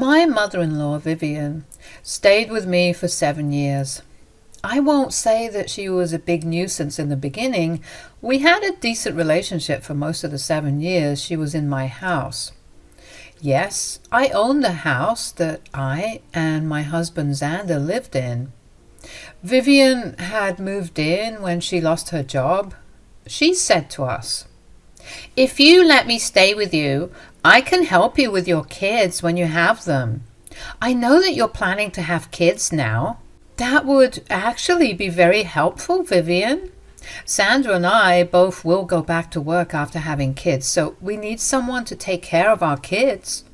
My mother-in-law, Vivian, stayed with me for 7 years. I won't say that she was a big nuisance in the beginning. We had a decent relationship for most of the 7 years she was in my house. Yes, I owned the house that I and my husband Xander lived in. Vivian had moved in when she lost her job. She said to us, "If you let me stay with you, I can help you with your kids when you have them. I know that you're planning to have kids now. That would actually be very helpful, Vivian. Sandra and I both will go back to work after having kids, so we need someone to take care of our kids."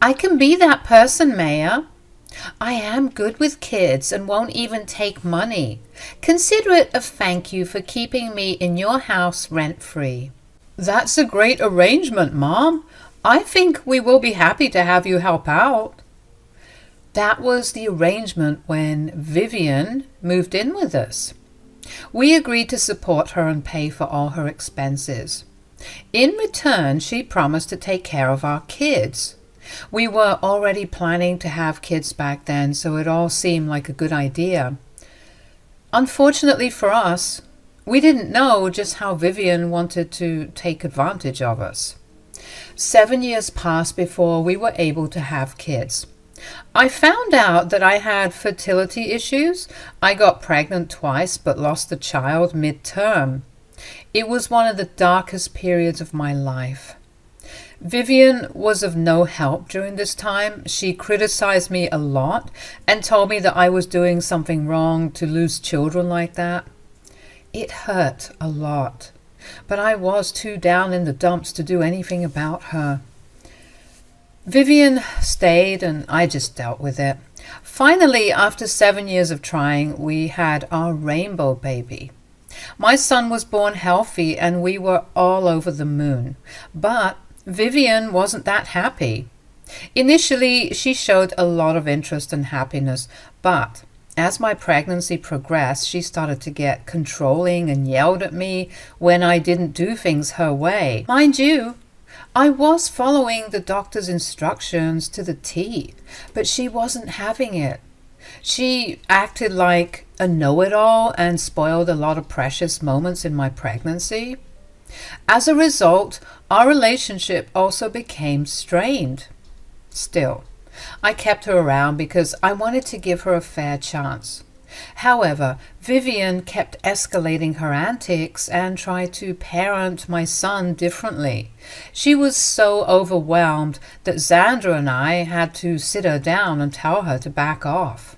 "I can be that person, Maya. I am good with kids and won't even take money. Consider it a thank you for keeping me in your house rent-free." "That's a great arrangement, Mom. I think we will be happy to have you help out." That was the arrangement when Vivian moved in with us. We agreed to support her and pay for all her expenses. In return, she promised to take care of our kids. We were already planning to have kids back then, so it all seemed like a good idea. Unfortunately for us, we didn't know just how Vivian wanted to take advantage of us. 7 years passed before we were able to have kids. I found out that I had fertility issues. I got pregnant twice but lost the child mid-term. It was one of the darkest periods of my life. Vivian was of no help during this time. She criticized me a lot and told me that I was doing something wrong to lose children like that. It hurt a lot, but I was too down in the dumps to do anything about her. Vivian stayed and I just dealt with it. Finally, after 7 years of trying, we had our rainbow baby. My son was born healthy and we were all over the moon. But Vivian wasn't that happy. Initially, she showed a lot of interest and happiness, but as my pregnancy progressed, she started to get controlling and yelled at me when I didn't do things her way. Mind you, I was following the doctor's instructions to the T, but she wasn't having it. She acted like a know-it-all and spoiled a lot of precious moments in my pregnancy. As a result, our relationship also became strained. Still, I kept her around because I wanted to give her a fair chance. However, Vivian kept escalating her antics and tried to parent my son differently. She was so overwhelmed that Xander and I had to sit her down and tell her to back off.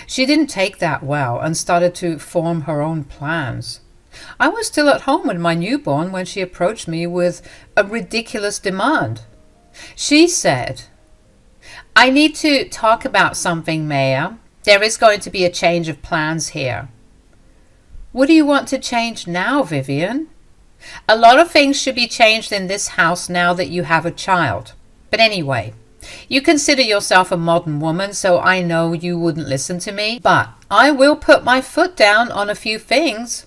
She didn't take that well and started to form her own plans. I was still at home with my newborn when she approached me with a ridiculous demand. She said, "I need to talk about something, Maya. There is going to be a change of plans here." "What do you want to change now, Vivian?" "A lot of things should be changed in this house now that you have a child. But anyway, you consider yourself a modern woman, so I know you wouldn't listen to me. But I will put my foot down on a few things."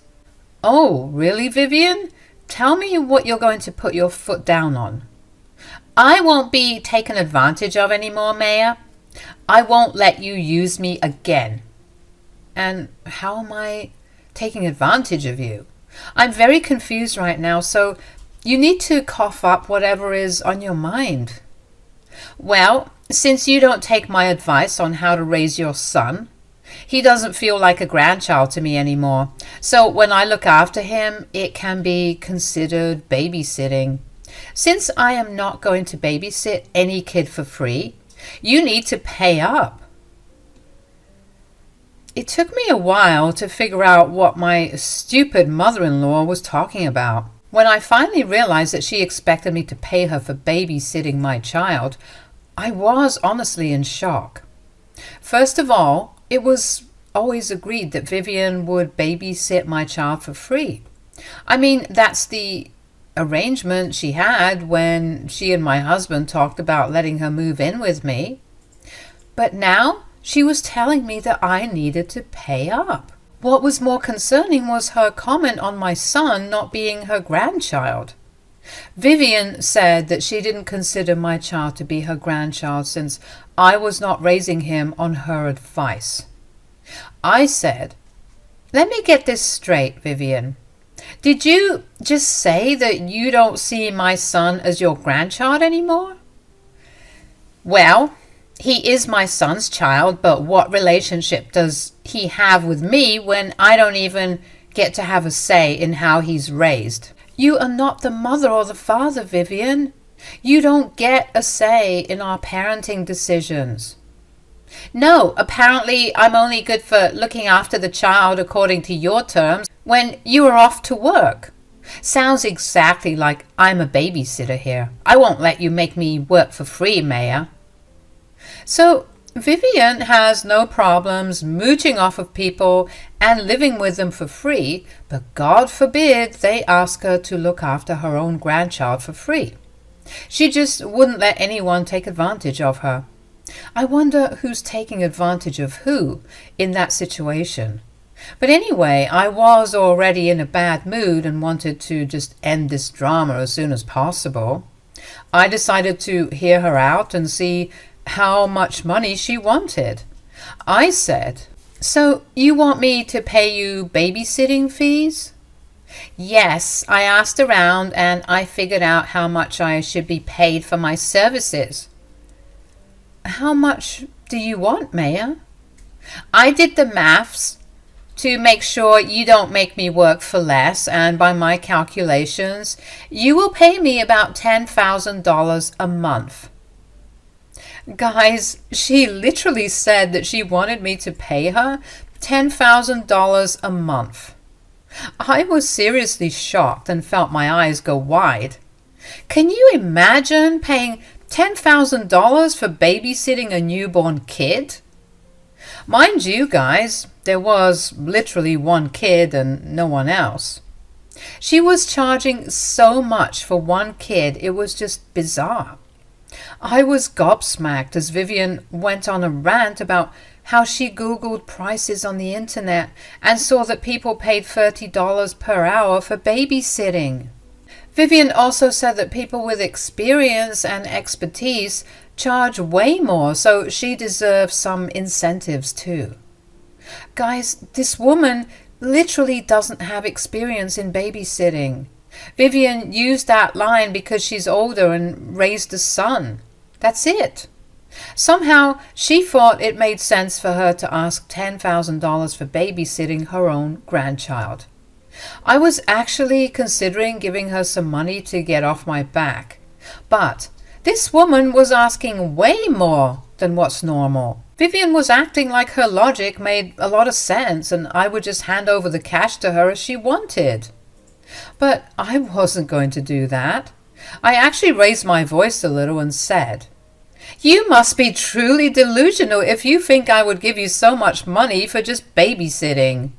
"Oh, really, Vivian? Tell me what you're going to put your foot down on." "I won't be taken advantage of anymore, Maya. I won't let you use me again." "And how am I taking advantage of you? I'm very confused right now, so you need to cough up whatever is on your mind." "Well, since you don't take my advice on how to raise your son, he doesn't feel like a grandchild to me anymore. So when I look after him, it can be considered babysitting. Since I am not going to babysit any kid for free, you need to pay up." It took me a while to figure out what my stupid mother-in-law was talking about. When I finally realized that she expected me to pay her for babysitting my child, I was honestly in shock. First of all, it was always agreed that Vivian would babysit my child for free. I mean, that's the arrangement she had when she and my husband talked about letting her move in with me. But now she was telling me that I needed to pay up. What was more concerning was her comment on my son not being her grandchild. Vivian said that she didn't consider my child to be her grandchild since I was not raising him on her advice. I said, "Let me get this straight, Vivian. Did you just say that you don't see my son as your grandchild anymore?" "Well, he is my son's child, but what relationship does he have with me when I don't even get to have a say in how he's raised?" "You are not the mother or the father, Vivian. You don't get a say in our parenting decisions." "No, apparently I'm only good for looking after the child according to your terms when you are off to work. Sounds exactly like I'm a babysitter here. I won't let you make me work for free, Maya." So Vivian has no problems mooching off of people and living with them for free, but God forbid they ask her to look after her own grandchild for free. She just wouldn't let anyone take advantage of her. I wonder who's taking advantage of who in that situation. But anyway, I was already in a bad mood and wanted to just end this drama as soon as possible. I decided to hear her out and see how much money she wanted. I said, "So you want me to pay you babysitting fees?" "Yes, I asked around and I figured out how much I should be paid for my services." "How much do you want, Maya?" "I did the maths to make sure you don't make me work for less, and by my calculations, you will pay me about $10,000 a month." Guys, she literally said that she wanted me to pay her $10,000 a month. I was seriously shocked and felt my eyes go wide. Can you imagine paying $10,000 for babysitting a newborn kid? Mind you, guys, there was literally one kid and no one else. She was charging so much for one kid, it was just bizarre. I was gobsmacked as Vivian went on a rant about how she Googled prices on the internet and saw that people paid $30 per hour for babysitting. Vivian also said that people with experience and expertise charge way more, so she deserves some incentives too. Guys, this woman literally doesn't have experience in babysitting. Vivian used that line because she's older and raised a son. That's it. Somehow she thought it made sense for her to ask $10,000 for babysitting her own grandchild. I was actually considering giving her some money to get off my back, but this woman was asking way more than what's normal. Vivian was acting like her logic made a lot of sense and I would just hand over the cash to her as she wanted. But I wasn't going to do that. I actually raised my voice a little and said, "You must be truly delusional if you think I would give you so much money for just babysitting.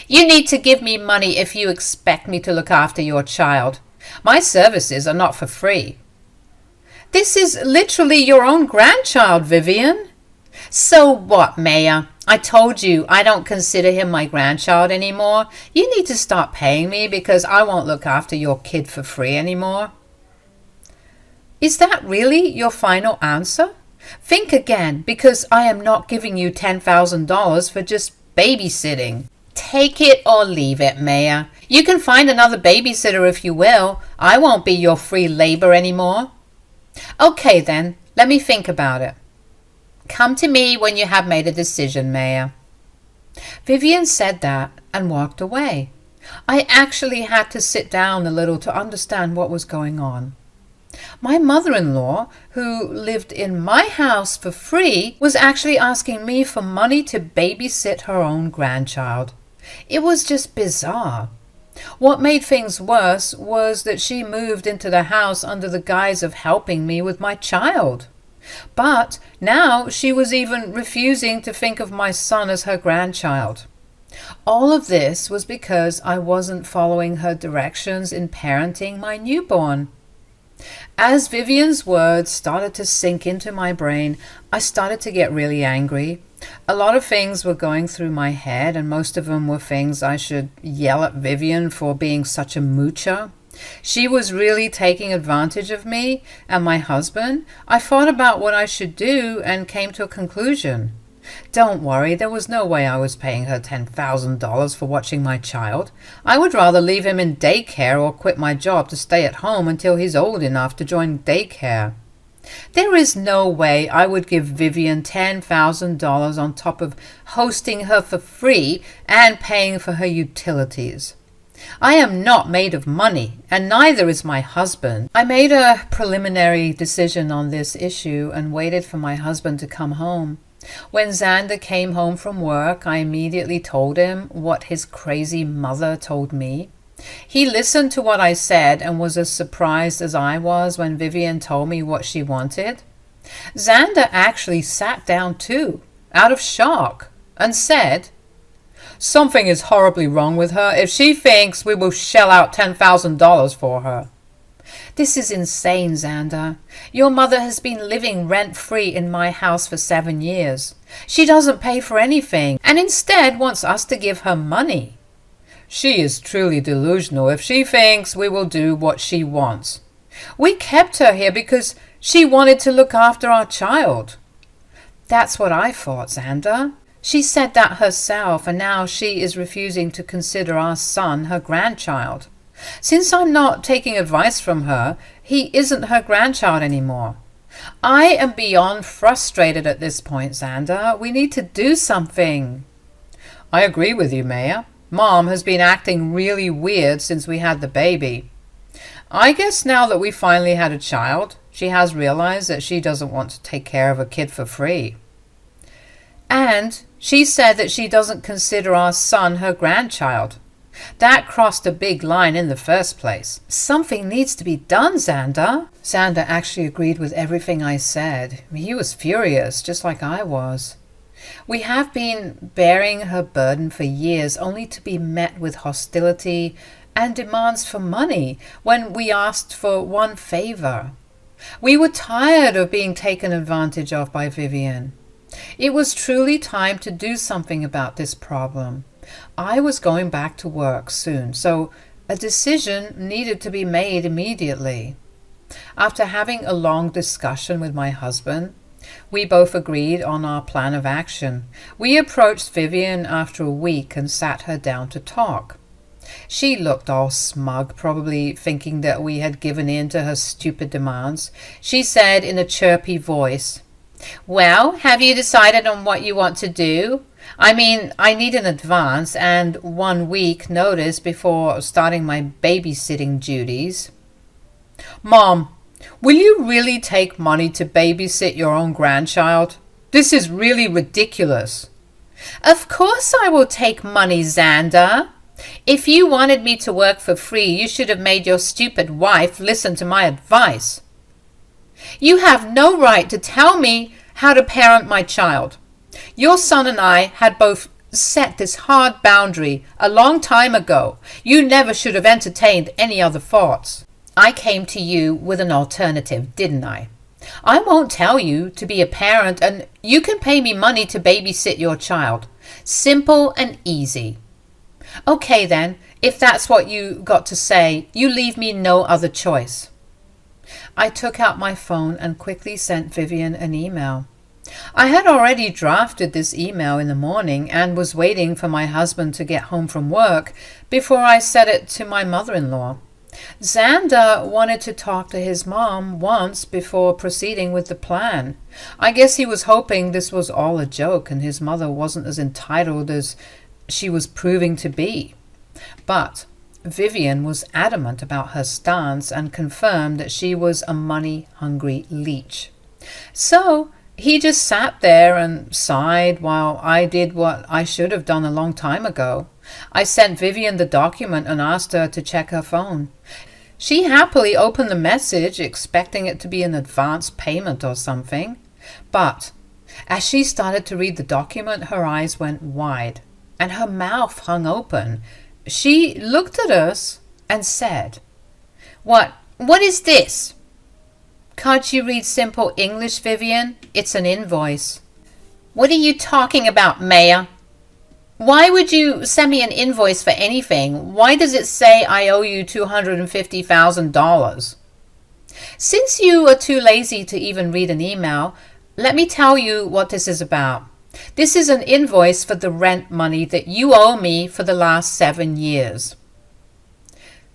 You need to give me money if you expect me to look after your child. My services are not for free." "This is literally your own grandchild, Vivian." "So what, Maya? I told you I don't consider him my grandchild anymore. You need to start paying me because I won't look after your kid for free anymore." Is that really your final answer? Think again, because I am not giving you $10,000 for just babysitting. Take it or leave it, Maya. You can find another babysitter if you will. I won't be your free labor anymore. Okay then, let me think about it. Come to me when you have made a decision, Maya. Vivian said that and walked away. I actually had to sit down a little to understand what was going on. My mother-in-law, who lived in my house for free, was actually asking me for money to babysit her own grandchild. It was just bizarre. What made things worse was that she moved into the house under the guise of helping me with my child. But now she was even refusing to think of my son as her grandchild. All of this was because I wasn't following her directions in parenting my newborn. As Vivian's words started to sink into my brain, I started to get really angry. A lot of things were going through my head, and most of them were things I should yell at Vivian for being such a moocher. She was really taking advantage of me and my husband. I thought about what I should do and came to a conclusion. Don't worry, there was no way I was paying her $10,000 for watching my child. I would rather leave him in daycare or quit my job to stay at home until he's old enough to join daycare. There is no way I would give Vivian $10,000 on top of hosting her for free and paying for her utilities. I am not made of money, and neither is my husband. I made a preliminary decision on this issue and waited for my husband to come home. When Xander came home from work, I immediately told him what his crazy mother told me. He listened to what I said and was as surprised as I was when Vivian told me what she wanted. Xander actually sat down too, out of shock, and said, "Something is horribly wrong with her if she thinks we will shell out $10,000 for her." This is insane, Xander. Your mother has been living rent-free in my house for 7 years. She doesn't pay for anything and instead wants us to give her money. She is truly delusional if she thinks we will do what she wants. We kept her here because she wanted to look after our child. That's what I thought, Xander. She said that herself, and now she is refusing to consider our son her grandchild. Since I'm not taking advice from her, he isn't her grandchild anymore. I am beyond frustrated at this point, Xander. We need to do something. I agree with you, Maya. Mom has been acting really weird since we had the baby. I guess now that we finally had a child, she has realized that she doesn't want to take care of a kid for free. And she said that she doesn't consider our son her grandchild. That crossed a big line in the first place. Something needs to be done, Xander. Xander actually agreed with everything I said. He was furious, just like I was. We have been bearing her burden for years, only to be met with hostility and demands for money when we asked for one favor. We were tired of being taken advantage of by Vivian. It was truly time to do something about this problem. I was going back to work soon, so a decision needed to be made immediately. After having a long discussion with my husband, we both agreed on our plan of action. We approached Vivian after a week and sat her down to talk. She looked all smug, probably thinking that we had given in to her stupid demands. She said in a chirpy voice, "Well, have you decided on what you want to do? I mean, I need an advance and 1 week notice before starting my babysitting duties." "Mom, will you really take money to babysit your own grandchild? This is really ridiculous." "Of course I will take money, Xander. If you wanted me to work for free, you should have made your stupid wife listen to my advice. You have no right to tell me how to parent my child. Your son and I had both set this hard boundary a long time ago. You never should have entertained any other thoughts. I came to you with an alternative, didn't I? I won't tell you to be a parent, and you can pay me money to babysit your child. Simple and easy. Okay then, if that's what you got to say, you leave me no other choice." I took out my phone and quickly sent Vivian an email. I had already drafted this email in the morning and was waiting for my husband to get home from work before I sent it to my mother-in-law. Xander wanted to talk to his mom once before proceeding with the plan. I guess he was hoping this was all a joke and his mother wasn't as entitled as she was proving to be. But Vivian was adamant about her stance and confirmed that she was a money-hungry leech. So he just sat there and sighed while I did what I should have done a long time ago. I sent Vivian the document and asked her to check her phone. She happily opened the message, expecting it to be an advance payment or something. But as she started to read the document, her eyes went wide and her mouth hung open. She looked at us and said, What is this?" "Can't you read simple English, Vivian? It's an invoice." "What are you talking about, Maya?" Why would you send me an invoice for anything? Why does it say I owe you $250,000? Since you are too lazy to even read an email, let me tell you what this is about. This is an invoice for the rent money that you owe me for the last 7 years.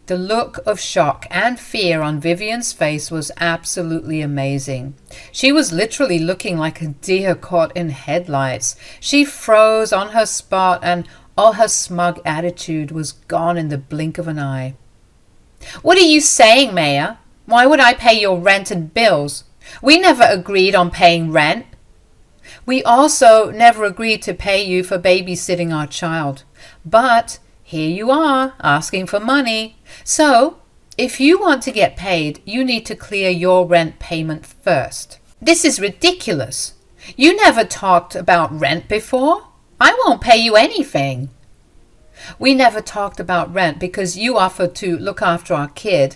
The look of shock and fear on Vivian's face was absolutely amazing. She was literally looking like a deer caught in headlights. She froze on her spot and all her smug attitude was gone in the blink of an eye. What are you saying, Maya? Why would I pay your rent and bills? We never agreed on paying rent. We also never agreed to pay you for babysitting our child. But here you are, asking for money. So, if you want to get paid, you need to clear your rent payment first. This is ridiculous. You never talked about rent before. I won't pay you anything. We never talked about rent because you offered to look after our kid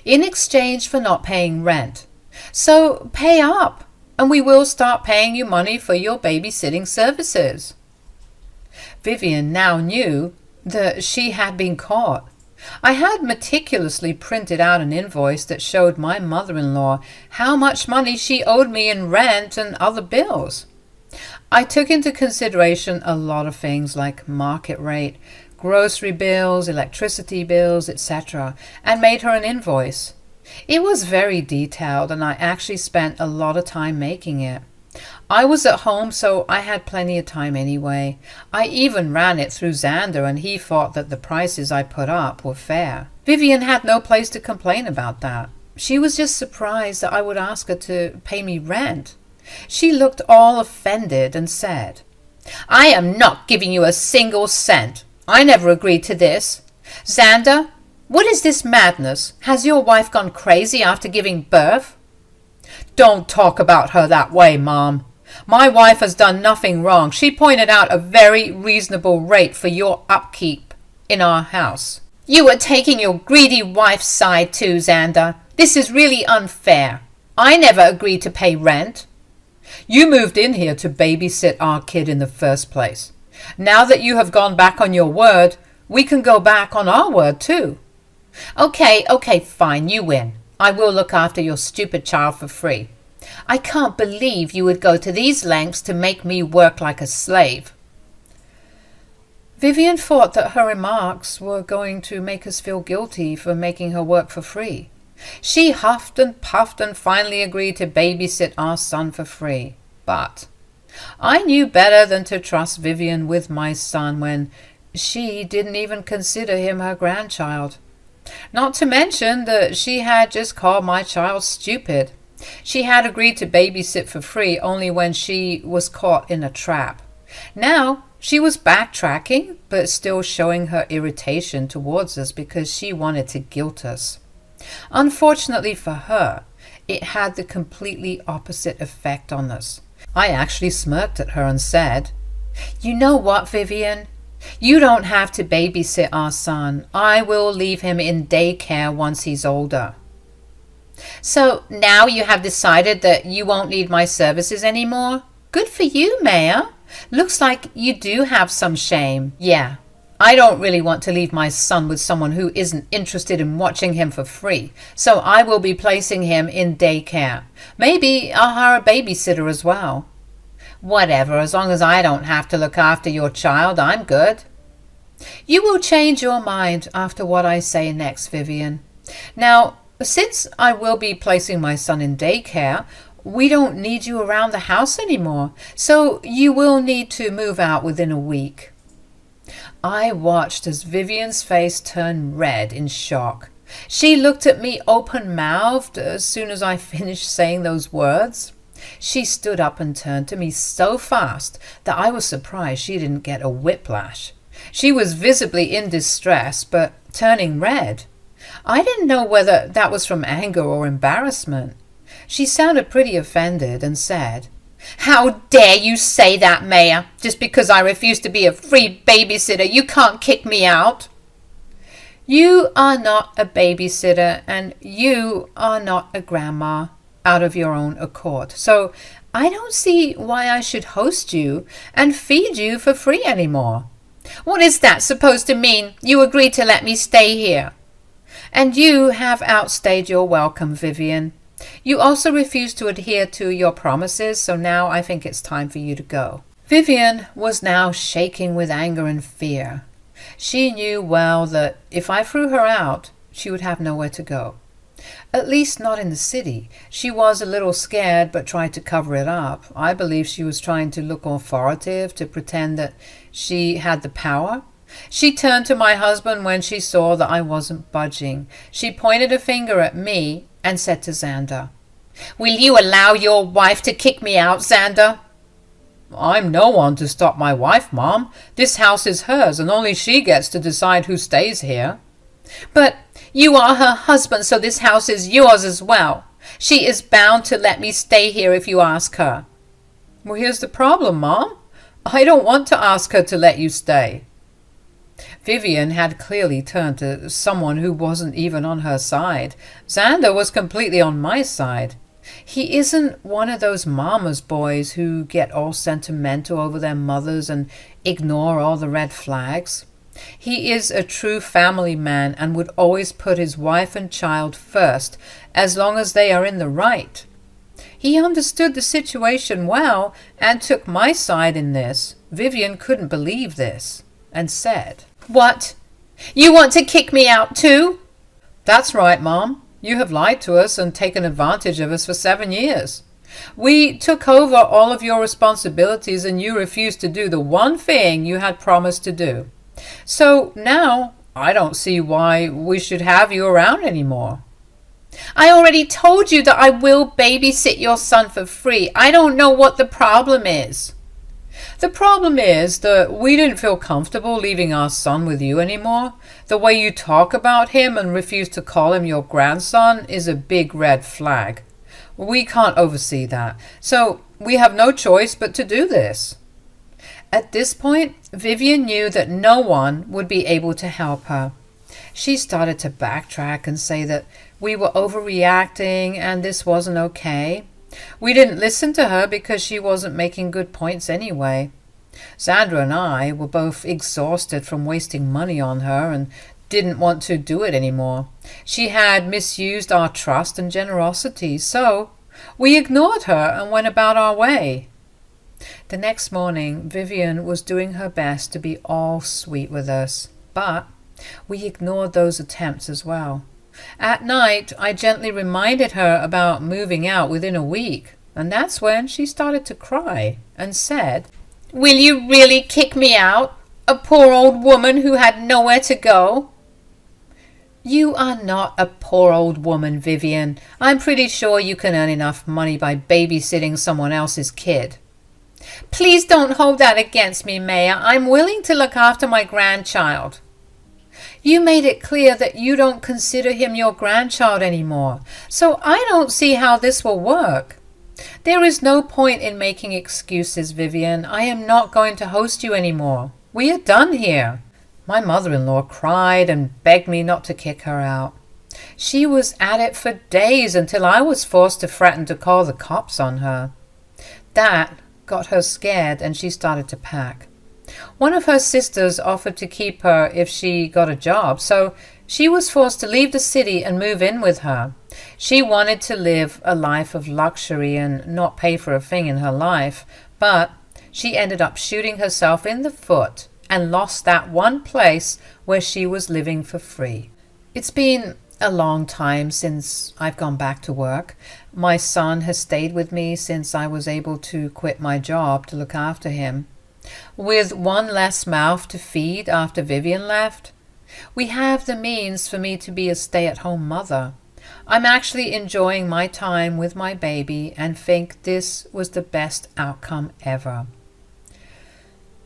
in exchange for not paying rent. So pay up, and we will start paying you money for your babysitting services. Vivian now knew that she had been caught. I had meticulously printed out an invoice that showed my mother-in-law how much money she owed me in rent and other bills. I took into consideration a lot of things like market rate, grocery bills, electricity bills, etc., and made her an invoice. It was very detailed, and I actually spent a lot of time making it. I was at home, so I had plenty of time anyway. I even ran it through Xander, and he thought that the prices I put up were fair. Vivian had no place to complain about that. She was just surprised that I would ask her to pay me rent. She looked all offended and said, "I am not giving you a single cent. I never agreed to this. Xander, what is this madness? Has your wife gone crazy after giving birth?" "Don't talk about her that way, Mom. My wife has done nothing wrong. She pointed out a very reasonable rate for your upkeep in our house." "You are taking your greedy wife's side too, Xander. This is really unfair. I never agreed to pay rent." "You moved in here to babysit our kid in the first place. Now that you have gone back on your word, we can go back on our word too." Okay, fine, you win. I will look after your stupid child for free. I can't believe you would go to these lengths to make me work like a slave. Vivian thought that her remarks were going to make us feel guilty for making her work for free. She huffed and puffed and finally agreed to babysit our son for free. But I knew better than to trust Vivian with my son when she didn't even consider him her grandchild. Not to mention that she had just called my child stupid. She had agreed to babysit for free only when she was caught in a trap. Now she was backtracking, but still showing her irritation towards us because she wanted to guilt us. Unfortunately for her, it had the completely opposite effect on us. I actually smirked at her and said, "You know what, Vivian? You don't have to babysit our son. I will leave him in daycare once he's older." "So now you have decided that you won't need my services anymore? Good for you, Maya. Looks like you do have some shame." "Yeah, I don't really want to leave my son with someone who isn't interested in watching him for free, so I will be placing him in daycare. Maybe I'll hire a babysitter as well." "Whatever, as long as I don't have to look after your child, I'm good." "You will change your mind after what I say next, Vivian. Now, since I will be placing my son in daycare, we don't need you around the house anymore, so you will need to move out within a week." I watched as Vivian's face turned red in shock. She looked at me open-mouthed as soon as I finished saying those words. She stood up and turned to me so fast that I was surprised she didn't get a whiplash. She was visibly in distress, but turning red. I didn't know whether that was from anger or embarrassment. She sounded pretty offended and said, "How dare you say that, Maya? Just because I refuse to be a free babysitter, you can't kick me out." "You are not a babysitter, and you are not a grandma out of your own accord. So I don't see why I should host you and feed you for free anymore. What is that supposed to mean? You agreed to let me stay here. And you have outstayed your welcome, Vivian. You also refused to adhere to your promises, so now I think it's time for you to go. Vivian was now shaking with anger and fear. She knew well that if I threw her out, she would have nowhere to go. At least not in the city. She was a little scared, but tried to cover it up. I believe she was trying to look authoritative, to pretend that she had the power. She turned to my husband when she saw that I wasn't budging. She pointed a finger at me and said to Xander, "Will you allow your wife to kick me out, Xander?" "I'm no one to stop my wife, Mom. This house is hers, and only she gets to decide who stays here." "But you are her husband, so this house is yours as well. She is bound to let me stay here if you ask her." "Well, here's the problem, Mom. I don't want to ask her to let you stay." Vivian had clearly turned to someone who wasn't even on her side. Xander was completely on my side. He isn't one of those mama's boys who get all sentimental over their mothers and ignore all the red flags. He is a true family man and would always put his wife and child first, as long as they are in the right. He understood the situation well and took my side in this. Vivian couldn't believe this and said, "What? You want to kick me out too?" "That's right, Mom. You have lied to us and taken advantage of us for 7 years. We took over all of your responsibilities and you refused to do the one thing you had promised to do. So now I don't see why we should have you around anymore." "I already told you that I will babysit your son for free. I don't know what the problem is." "The problem is that we didn't feel comfortable leaving our son with you anymore. The way you talk about him and refuse to call him your grandson is a big red flag. We can't oversee that, so we have no choice but to do this." At this point, Vivian knew that no one would be able to help her. She started to backtrack and say that we were overreacting and this wasn't okay. We didn't listen to her because she wasn't making good points anyway. Sandra and I were both exhausted from wasting money on her and didn't want to do it anymore. She had misused our trust and generosity, so we ignored her and went about our way. The next morning, Vivian was doing her best to be all sweet with us, but we ignored those attempts as well. At night, I gently reminded her about moving out within a week, and that's when she started to cry and said, "Will you really kick me out? A poor old woman who had nowhere to go?" "You are not a poor old woman, Vivian. I'm pretty sure you can earn enough money by babysitting someone else's kid." "Please don't hold that against me, Maya. I'm willing to look after my grandchild." "You made it clear that you don't consider him your grandchild anymore, so I don't see how this will work." "There is no point in making excuses, Vivian. I am not going to host you anymore. We are done here." My mother-in-law cried and begged me not to kick her out. She was at it for days until I was forced to threaten to call the cops on her. That got her scared and she started to pack. One of her sisters offered to keep her if she got a job, so she was forced to leave the city and move in with her. She wanted to live a life of luxury and not pay for a thing in her life, but she ended up shooting herself in the foot and lost that one place where she was living for free. It's been a long time since I've gone back to work. My son has stayed with me since I was able to quit my job to look after him. With one less mouth to feed after Vivian left, we have the means for me to be a stay-at-home mother. I'm actually enjoying my time with my baby and think this was the best outcome ever.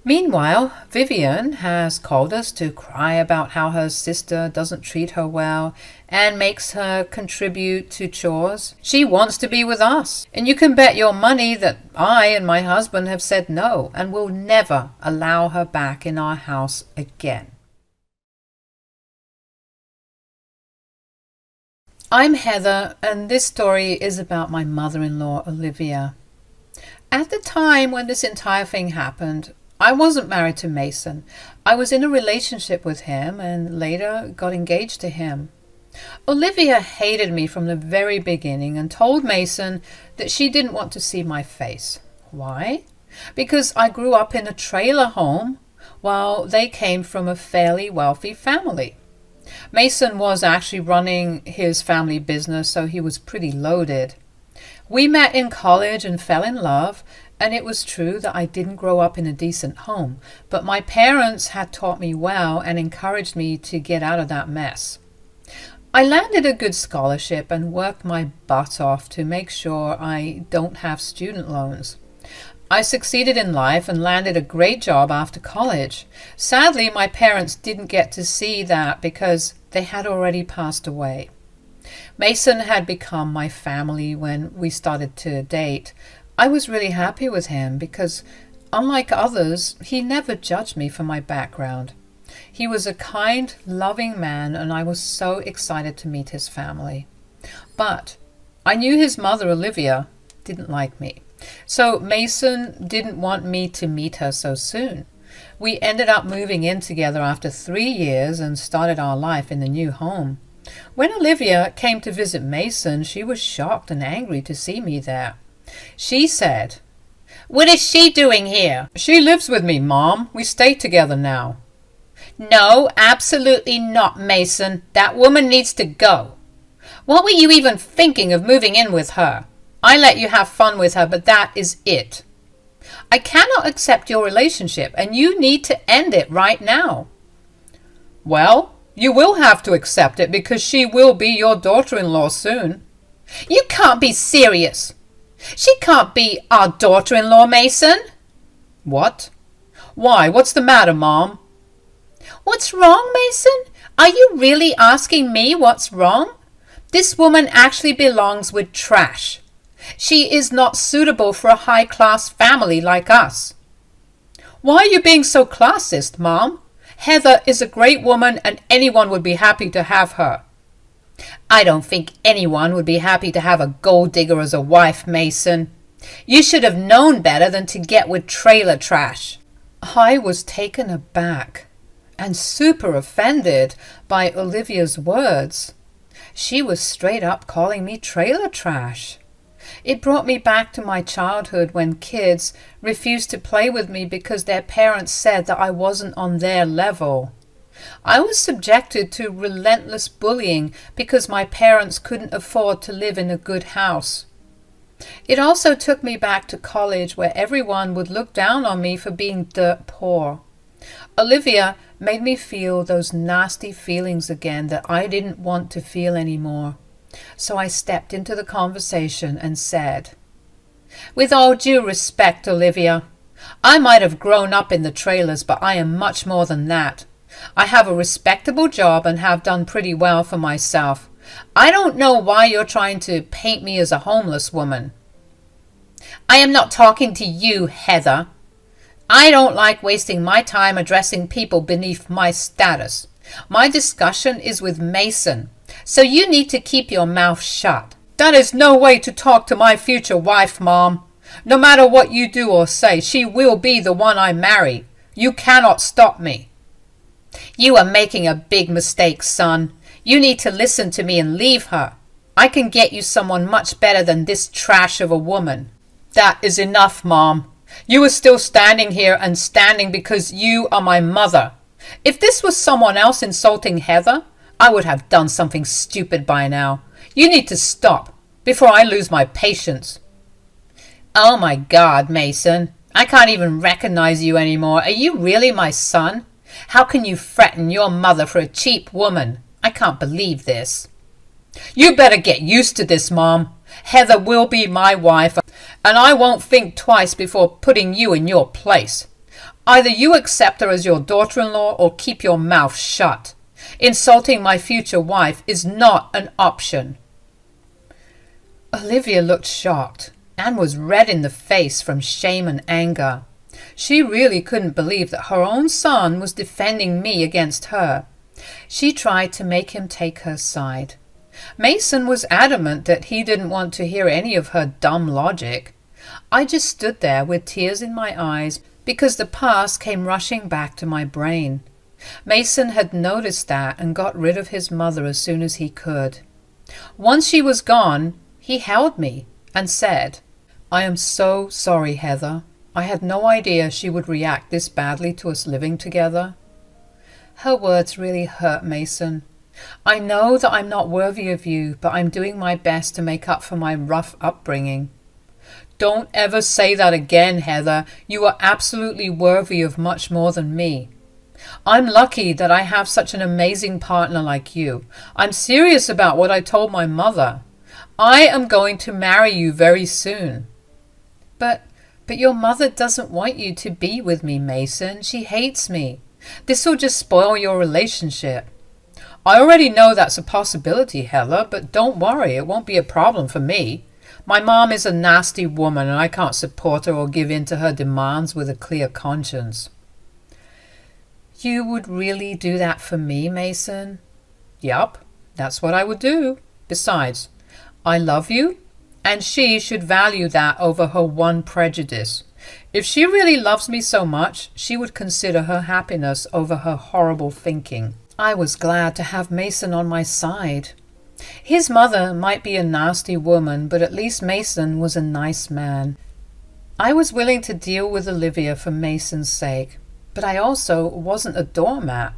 Meanwhile, Vivian has called us to cry about how her sister doesn't treat her well and makes her contribute to chores. She wants to be with us, and you can bet your money that I and my husband have said no and will never allow her back in our house again. I'm Heather, and this story is about my mother-in-law, Olivia. At the time when this entire thing happened, I wasn't married to Mason. I was in a relationship with him and later got engaged to him. Olivia hated me from the very beginning and told Mason that she didn't want to see my face. Why? Because I grew up in a trailer home while they came from a fairly wealthy family. Mason was actually running his family business, so he was pretty loaded. We met in college and fell in love, and it was true that I didn't grow up in a decent home, but my parents had taught me well and encouraged me to get out of that mess. I landed a good scholarship and worked my butt off to make sure I don't have student loans. I succeeded in life and landed a great job after college. Sadly, my parents didn't get to see that because they had already passed away. Mason had become my family when we started to date. I was really happy with him because, unlike others, he never judged me for my background. He was a kind, loving man, and I was so excited to meet his family. But I knew his mother, Olivia, didn't like me. So Mason didn't want me to meet her so soon. We ended up moving in together after 3 years and started our life in the new home. When Olivia came to visit Mason, she was shocked and angry to see me there. She said, "What is she doing here?" "She lives with me, Mom. We stay together now." "No, absolutely not, Mason. That woman needs to go. What were you even thinking of moving in with her? I let you have fun with her, but that is it. I cannot accept your relationship, and you need to end it right now." "Well, you will have to accept it because she will be your daughter-in-law soon." "You can't be serious. She can't be our daughter-in-law, Mason." "What? Why? What's the matter, Mom?" "What's wrong, Mason? Are you really asking me what's wrong? This woman actually belongs with trash. She is not suitable for a high-class family like us." "Why are you being so classist, Mom? Heather is a great woman and anyone would be happy to have her." "I don't think anyone would be happy to have a gold digger as a wife, Mason. You should have known better than to get with trailer trash." I was taken aback and super offended by Olivia's words. She was straight up calling me trailer trash. It brought me back to my childhood when kids refused to play with me because their parents said that I wasn't on their level. I was subjected to relentless bullying because my parents couldn't afford to live in a good house. It also took me back to college where everyone would look down on me for being dirt poor. Olivia made me feel those nasty feelings again that I didn't want to feel anymore. So I stepped into the conversation and said, "With all due respect, Olivia, I might have grown up in the trailers, but I am much more than that. I have a respectable job and have done pretty well for myself. I don't know why you're trying to paint me as a homeless woman." "I am not talking to you, Heather. I don't like wasting my time addressing people beneath my status. My discussion is with Mason, so you need to keep your mouth shut." "That is no way to talk to my future wife, Mom. No matter what you do or say, she will be the one I marry. You cannot stop me." "You are making a big mistake, son. You need to listen to me and leave her. I can get you someone much better than this trash of a woman." "That is enough, Mom. You are still standing here and standing because you are my mother. If this was someone else insulting Heather, I would have done something stupid by now. You need to stop before I lose my patience." "Oh my God, Mason. I can't even recognize you anymore. Are you really my son? How can you threaten your mother for a cheap woman? I can't believe this." "You better get used to this, Mom. Heather will be my wife, and I won't think twice before putting you in your place. Either you accept her as your daughter-in-law or keep your mouth shut. Insulting my future wife is not an option." Olivia looked shocked and was red in the face from shame and anger. She really couldn't believe that her own son was defending me against her. She tried to make him take her side. Mason was adamant that he didn't want to hear any of her dumb logic. I just stood there with tears in my eyes because the past came rushing back to my brain. Mason had noticed that and got rid of his mother as soon as he could. Once she was gone, he held me and said, "I am so sorry, Heather. I had no idea she would react this badly to us living together." Her words really hurt Mason. I know that I'm not worthy of you, but I'm doing my best to make up for my rough upbringing. Don't ever say that again, Heather. You are absolutely worthy of much more than me. I'm lucky that I have such an amazing partner like you. I'm serious about what I told my mother. I am going to marry you very soon. But your mother doesn't want you to be with me, Mason. She hates me. This will just spoil your relationship. I already know that's a possibility, Heather, but don't worry, it won't be a problem for me. My mom is a nasty woman and I can't support her or give in to her demands with a clear conscience. You would really do that for me, Mason? Yup, that's what I would do. Besides, I love you, and she should value that over her one prejudice. If she really loves me so much, she would consider her happiness over her horrible thinking. I was glad to have Mason on my side. His mother might be a nasty woman, but at least Mason was a nice man. I was willing to deal with Olivia for Mason's sake, but I also wasn't a doormat.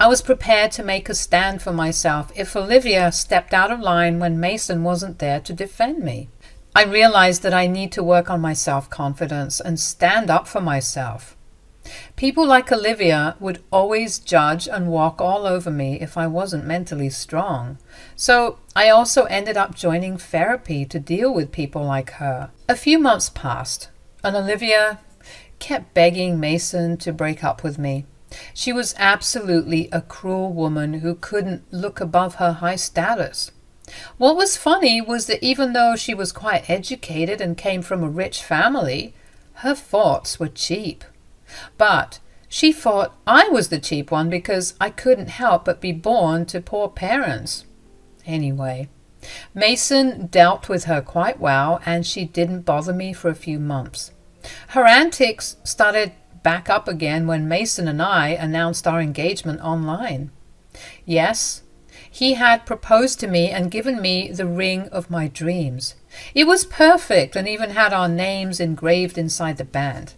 I was prepared to make a stand for myself if Olivia stepped out of line when Mason wasn't there to defend me. I realized that I need to work on my self-confidence and stand up for myself. People like Olivia would always judge and walk all over me if I wasn't mentally strong. So I also ended up joining therapy to deal with people like her. A few months passed, and Olivia kept begging Mason to break up with me. She was absolutely a cruel woman who couldn't look above her high status. What was funny was that even though she was quite educated and came from a rich family, her thoughts were cheap. But she thought I was the cheap one because I couldn't help but be born to poor parents. Anyway, Mason dealt with her quite well, and she didn't bother me for a few months. Her antics started back up again when Mason and I announced our engagement online. Yes, he had proposed to me and given me the ring of my dreams. It was perfect and even had our names engraved inside the band.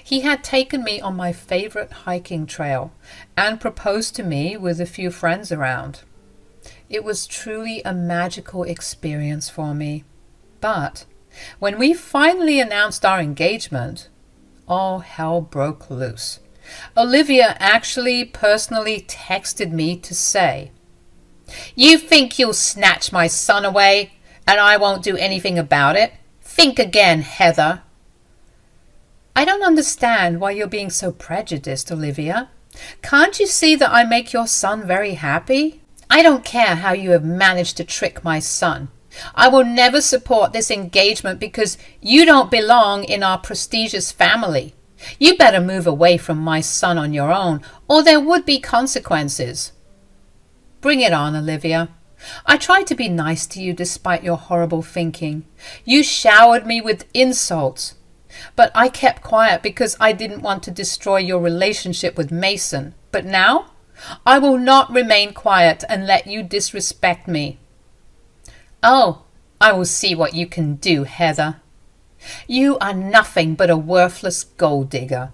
He had taken me on my favorite hiking trail and proposed to me with a few friends around. It was truly a magical experience for me. But when we finally announced our engagement, all hell broke loose. Olivia actually personally texted me to say, "You think you'll snatch my son away and I won't do anything about it? Think again, Heather." I don't understand why you're being so prejudiced, Olivia. Can't you see that I make your son very happy? I don't care how you have managed to trick my son. I will never support this engagement because you don't belong in our prestigious family. You better move away from my son on your own, or there would be consequences. Bring it on, Olivia. I tried to be nice to you despite your horrible thinking. You showered me with insults. But I kept quiet because I didn't want to destroy your relationship with Mason. But now, I will not remain quiet and let you disrespect me. Oh, I will see what you can do, Heather. You are nothing but a worthless gold digger.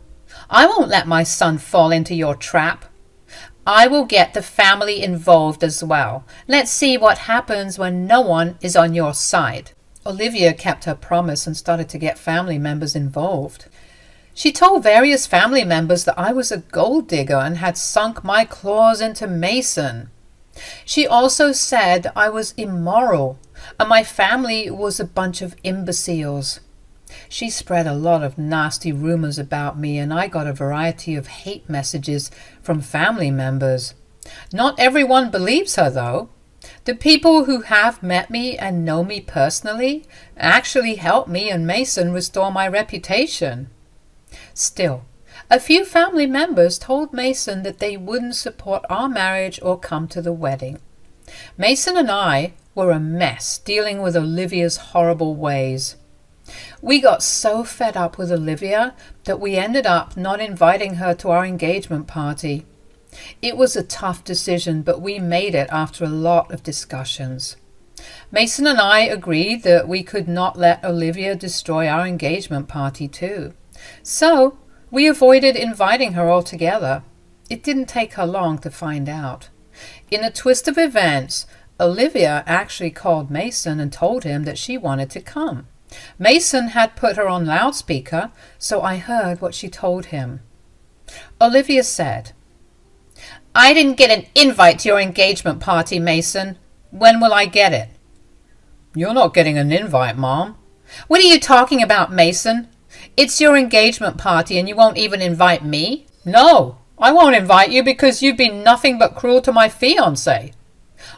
I won't let my son fall into your trap. I will get the family involved as well. Let's see what happens when no one is on your side. Olivia kept her promise and started to get family members involved. She told various family members that I was a gold digger and had sunk my claws into Mason. She also said I was immoral and my family was a bunch of imbeciles. She spread a lot of nasty rumors about me, and I got a variety of hate messages from family members. Not everyone believes her, though. The people who have met me and know me personally actually helped me and Mason restore my reputation. Still, a few family members told Mason that they wouldn't support our marriage or come to the wedding. Mason and I were a mess dealing with Olivia's horrible ways. We got so fed up with Olivia that we ended up not inviting her to our engagement party. It was a tough decision, but we made it after a lot of discussions. Mason and I agreed that we could not let Olivia destroy our engagement party too. So we avoided inviting her altogether. It didn't take her long to find out. In a twist of events, Olivia actually called Mason and told him that she wanted to come. Mason had put her on loudspeaker, so I heard what she told him. Olivia said, "I didn't get an invite to your engagement party, Mason. When will I get it?" "You're not getting an invite, Mom." "What are you talking about, Mason? It's your engagement party and you won't even invite me?" "No, I won't invite you because you've been nothing but cruel to my fiancé.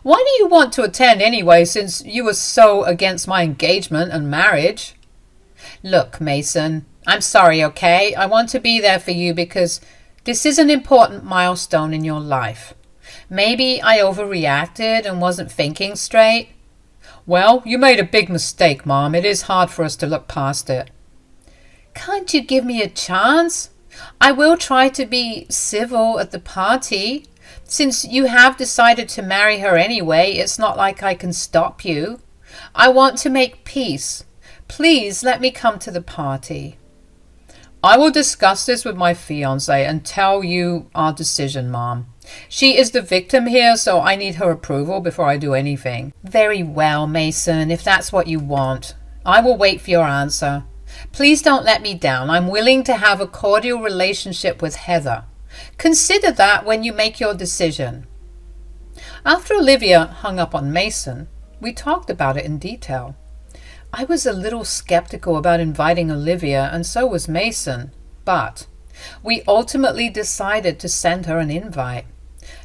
Why do you want to attend anyway, since you were so against my engagement and marriage?" "Look, Mason, I'm sorry, okay? I want to be there for you because this is an important milestone in your life. Maybe I overreacted and wasn't thinking straight." "Well, you made a big mistake, Mom. It is hard for us to look past it." "Can't you give me a chance? I will try to be civil at the party. Since you have decided to marry her anyway, it's not like I can stop you. I want to make peace. Please let me come to the party." "I will discuss this with my fiancé and tell you our decision, Mom. She is the victim here, so I need her approval before I do anything." "Very well, Mason, if that's what you want. I will wait for your answer. Please don't let me down. I'm willing to have a cordial relationship with Heather. Consider that when you make your decision." After Olivia hung up on Mason, we talked about it in detail. I was a little skeptical about inviting Olivia, and so was Mason, but we ultimately decided to send her an invite.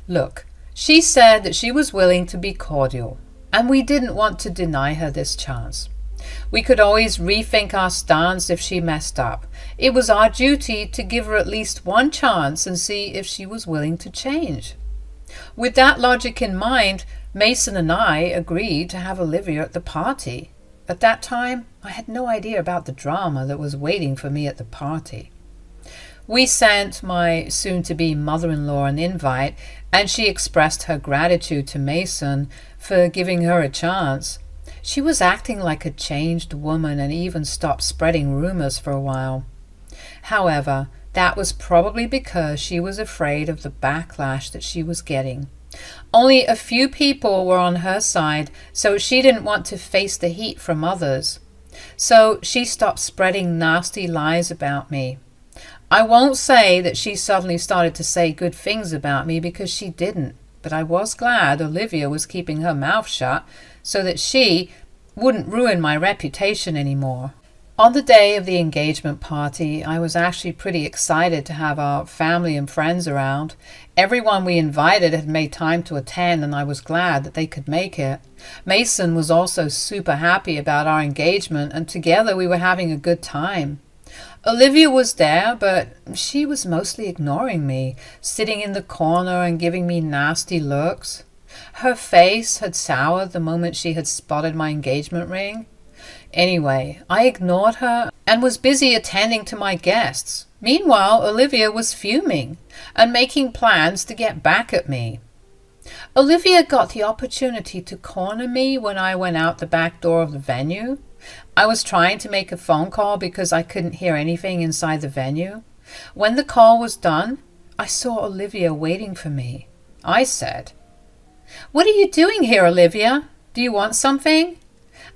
Look, she said that she was willing to be cordial, and we didn't want to deny her this chance. We could always rethink our stance if she messed up. It was our duty to give her at least one chance and see if she was willing to change. With that logic in mind, Mason and I agreed to have Olivia at the party. At that time, I had no idea about the drama that was waiting for me at the party. We sent my soon-to-be mother-in-law an invite, and she expressed her gratitude to Mason for giving her a chance. She was acting like a changed woman and even stopped spreading rumors for a while. However, that was probably because she was afraid of the backlash that she was getting. Only a few people were on her side, so she didn't want to face the heat from others. So she stopped spreading nasty lies about me. I won't say that she suddenly started to say good things about me, because she didn't, but I was glad Olivia was keeping her mouth shut so that she wouldn't ruin my reputation anymore. On the day of the engagement party, I was actually pretty excited to have our family and friends around. Everyone we invited had made time to attend, and I was glad that they could make it. Mason was also super happy about our engagement, and together we were having a good time. Olivia was there, but she was mostly ignoring me, sitting in the corner and giving me nasty looks. Her face had soured the moment she had spotted my engagement ring. Anyway, I ignored her and was busy attending to my guests. Meanwhile, Olivia was fuming and making plans to get back at me. Olivia got the opportunity to corner me when I went out the back door of the venue. I was trying to make a phone call because I couldn't hear anything inside the venue. When the call was done, I saw Olivia waiting for me. I said, "What are you doing here, Olivia? Do you want something?"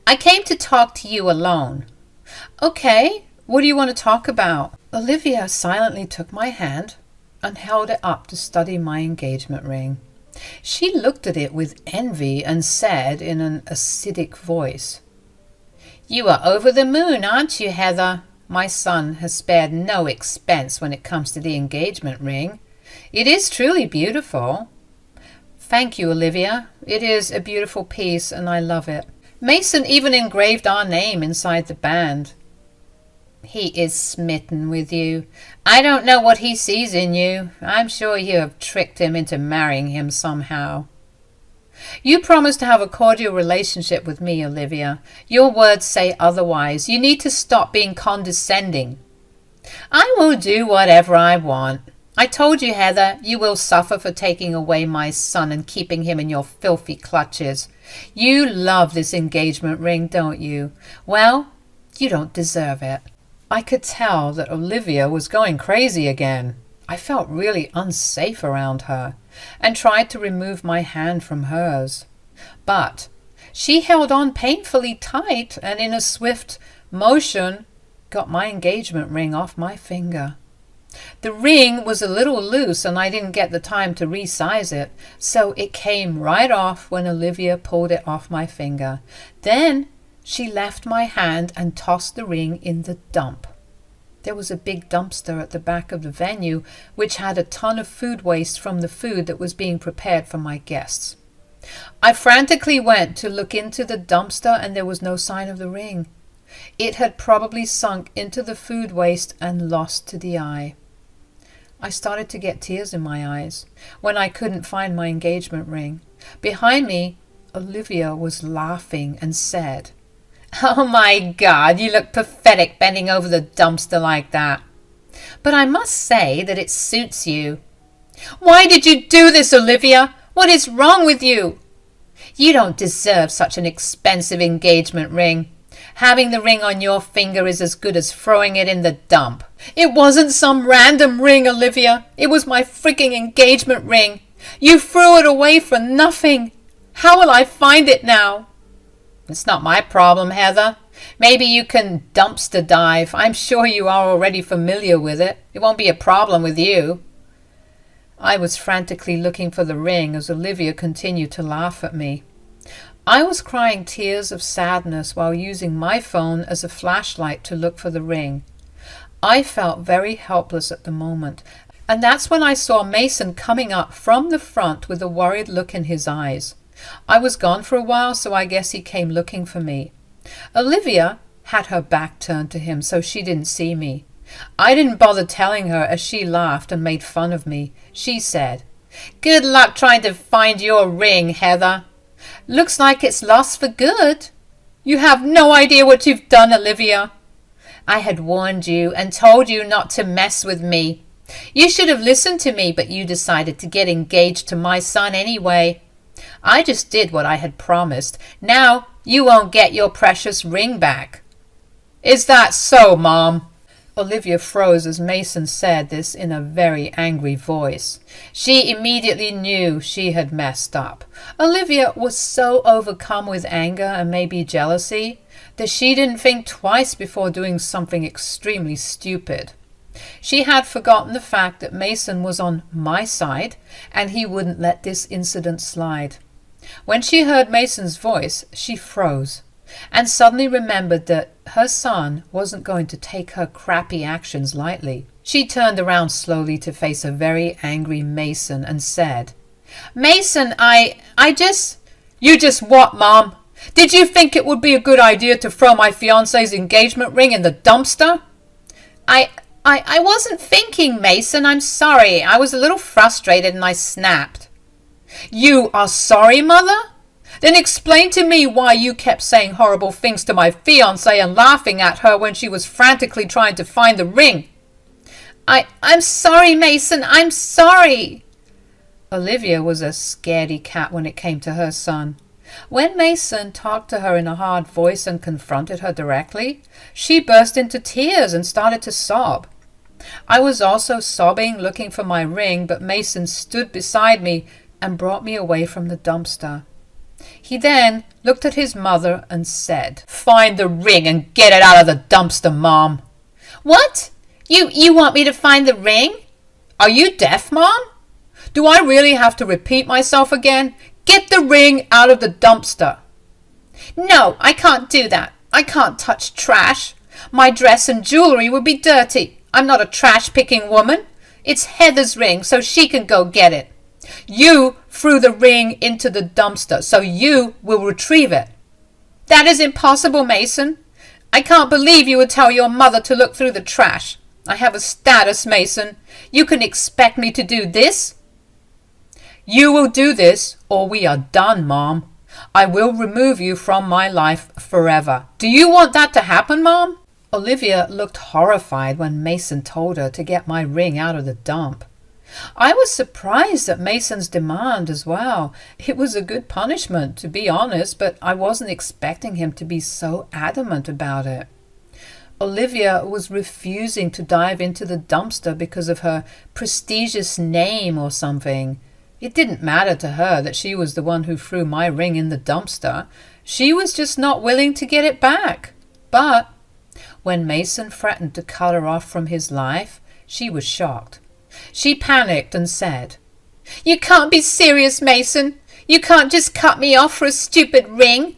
"I came to talk to you alone." "Okay, what do you want to talk about?" Olivia silently took my hand and held it up to study my engagement ring. She looked at it with envy and said in an acidic voice, "You are over the moon, aren't you, Heather? My son has spared no expense when it comes to the engagement ring. It is truly beautiful." "Thank you, Olivia. It is a beautiful piece and I love it. Mason even engraved our name inside the band." "He is smitten with you. I don't know what he sees in you. I'm sure you have tricked him into marrying him somehow." You promised to have a cordial relationship with me, Olivia. Your words say otherwise. You need to stop being condescending. I will do whatever I want. I told you, Heather, you will suffer for taking away my son and keeping him in your filthy clutches. You love this engagement ring, don't you? Well, you don't deserve it. I could tell that Olivia was going crazy again. I felt really unsafe around her and tried to remove my hand from hers. But she held on painfully tight and in a swift motion got my engagement ring off my finger. The ring was a little loose and I didn't get the time to resize it, so it came right off when Olivia pulled it off my finger. Then she left my hand and tossed the ring in the dump. There was a big dumpster at the back of the venue which had a ton of food waste from the food that was being prepared for my guests. I frantically went to look into the dumpster and there was no sign of the ring. It had probably sunk into the food waste and lost to the eye. I started to get tears in my eyes when I couldn't find my engagement ring. Behind me, Olivia was laughing and said, "Oh my God, you look pathetic bending over the dumpster like that. But I must say that it suits you." "Why did you do this, Olivia? What is wrong with you?" "You don't deserve such an expensive engagement ring. Having the ring on your finger is as good as throwing it in the dump." "It wasn't some random ring, Olivia. It was my freaking engagement ring. You threw it away for nothing. How will I find it now?" "It's not my problem, Heather. Maybe you can dumpster dive. I'm sure you are already familiar with it. It won't be a problem with you." I was frantically looking for the ring as Olivia continued to laugh at me. I was crying tears of sadness while using my phone as a flashlight to look for the ring. I felt very helpless at the moment, and that's when I saw Mason coming up from the front with a worried look in his eyes. I was gone for a while, so I guess he came looking for me. Olivia had her back turned to him, so she didn't see me. I didn't bother telling her as she laughed and made fun of me. She said, "Good luck trying to find your ring, Heather. Looks like it's lost for good." "You have no idea what you've done, Olivia." "I had warned you and told you not to mess with me. You should have listened to me, but you decided to get engaged to my son anyway. I just did what I had promised. Now you won't get your precious ring back." "Is that so, Mom?" Olivia froze as Mason said this in a very angry voice. She immediately knew she had messed up. Olivia was so overcome with anger and maybe jealousy that she didn't think twice before doing something extremely stupid. She had forgotten the fact that Mason was on my side and he wouldn't let this incident slide. When she heard Mason's voice, she froze and suddenly remembered that her son wasn't going to take her crappy actions lightly. She turned around slowly to face a very angry Mason and said, "Mason, You just what, Mom? Did you think it would be a good idea to throw my fiancé's engagement ring in the dumpster?" I wasn't thinking, Mason. I'm sorry. I was a little frustrated and I snapped." "You are sorry, Mother? Then explain to me why you kept saying horrible things to my fiancé and laughing at her when she was frantically trying to find the ring." I'm sorry, Mason. I'm sorry." Olivia was a scaredy cat when it came to her son. When Mason talked to her in a hard voice and confronted her directly, she burst into tears and started to sob. I was also sobbing, looking for my ring, but Mason stood beside me and brought me away from the dumpster. He then looked at his mother and said, "Find the ring and get it out of the dumpster, Mom." "What? You want me to find the ring?" "Are you deaf, Mom? Do I really have to repeat myself again? Get the ring out of the dumpster." "No, I can't do that. I can't touch trash. My dress and jewelry would be dirty. I'm not a trash-picking woman. It's Heather's ring, so she can go get it. You threw the ring into the dumpster, so you will retrieve it." "That is impossible, Mason. I can't believe you would tell your mother to look through the trash. I have a status, Mason. You can expect me to do this?" You will do this or we are done, Mom. I will remove you from my life forever. Do you want that to happen, Mom? Olivia looked horrified when Mason told her to get my ring out of the dump. I was surprised at Mason's demand as well. It was a good punishment, to be honest, but I wasn't expecting him to be so adamant about it. Olivia was refusing to dive into the dumpster because of her prestigious name or something. It didn't matter to her that she was the one who threw my ring in the dumpster. She was just not willing to get it back. But when Mason threatened to cut her off from his life, she was shocked. She panicked and said, "You can't be serious, Mason. You can't just cut me off for a stupid ring."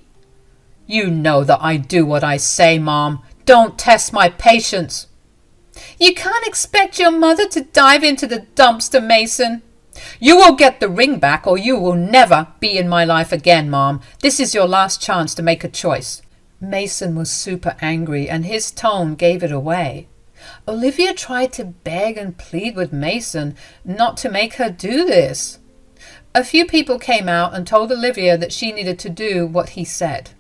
"You know that I do what I say, Mom. Don't test my patience." "You can't expect your mother to dive into the dumpster, Mason." "You will get the ring back or you will never be in my life again, Mom. This is your last chance to make a choice." Mason was super angry and his tone gave it away. Olivia tried to beg and plead with Mason not to make her do this. A few people came out and told Olivia that she needed to do what he said.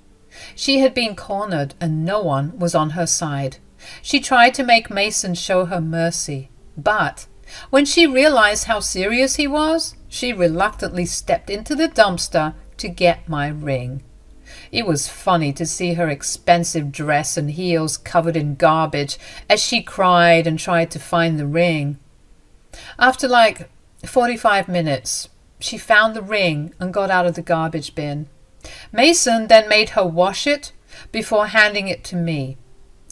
She had been cornered and no one was on her side. She tried to make Mason show her mercy, but when she realized how serious he was, she reluctantly stepped into the dumpster to get my ring. It was funny to see her expensive dress and heels covered in garbage as she cried and tried to find the ring. After 45 minutes, she found the ring and got out of the garbage bin. Mason then made her wash it before handing it to me.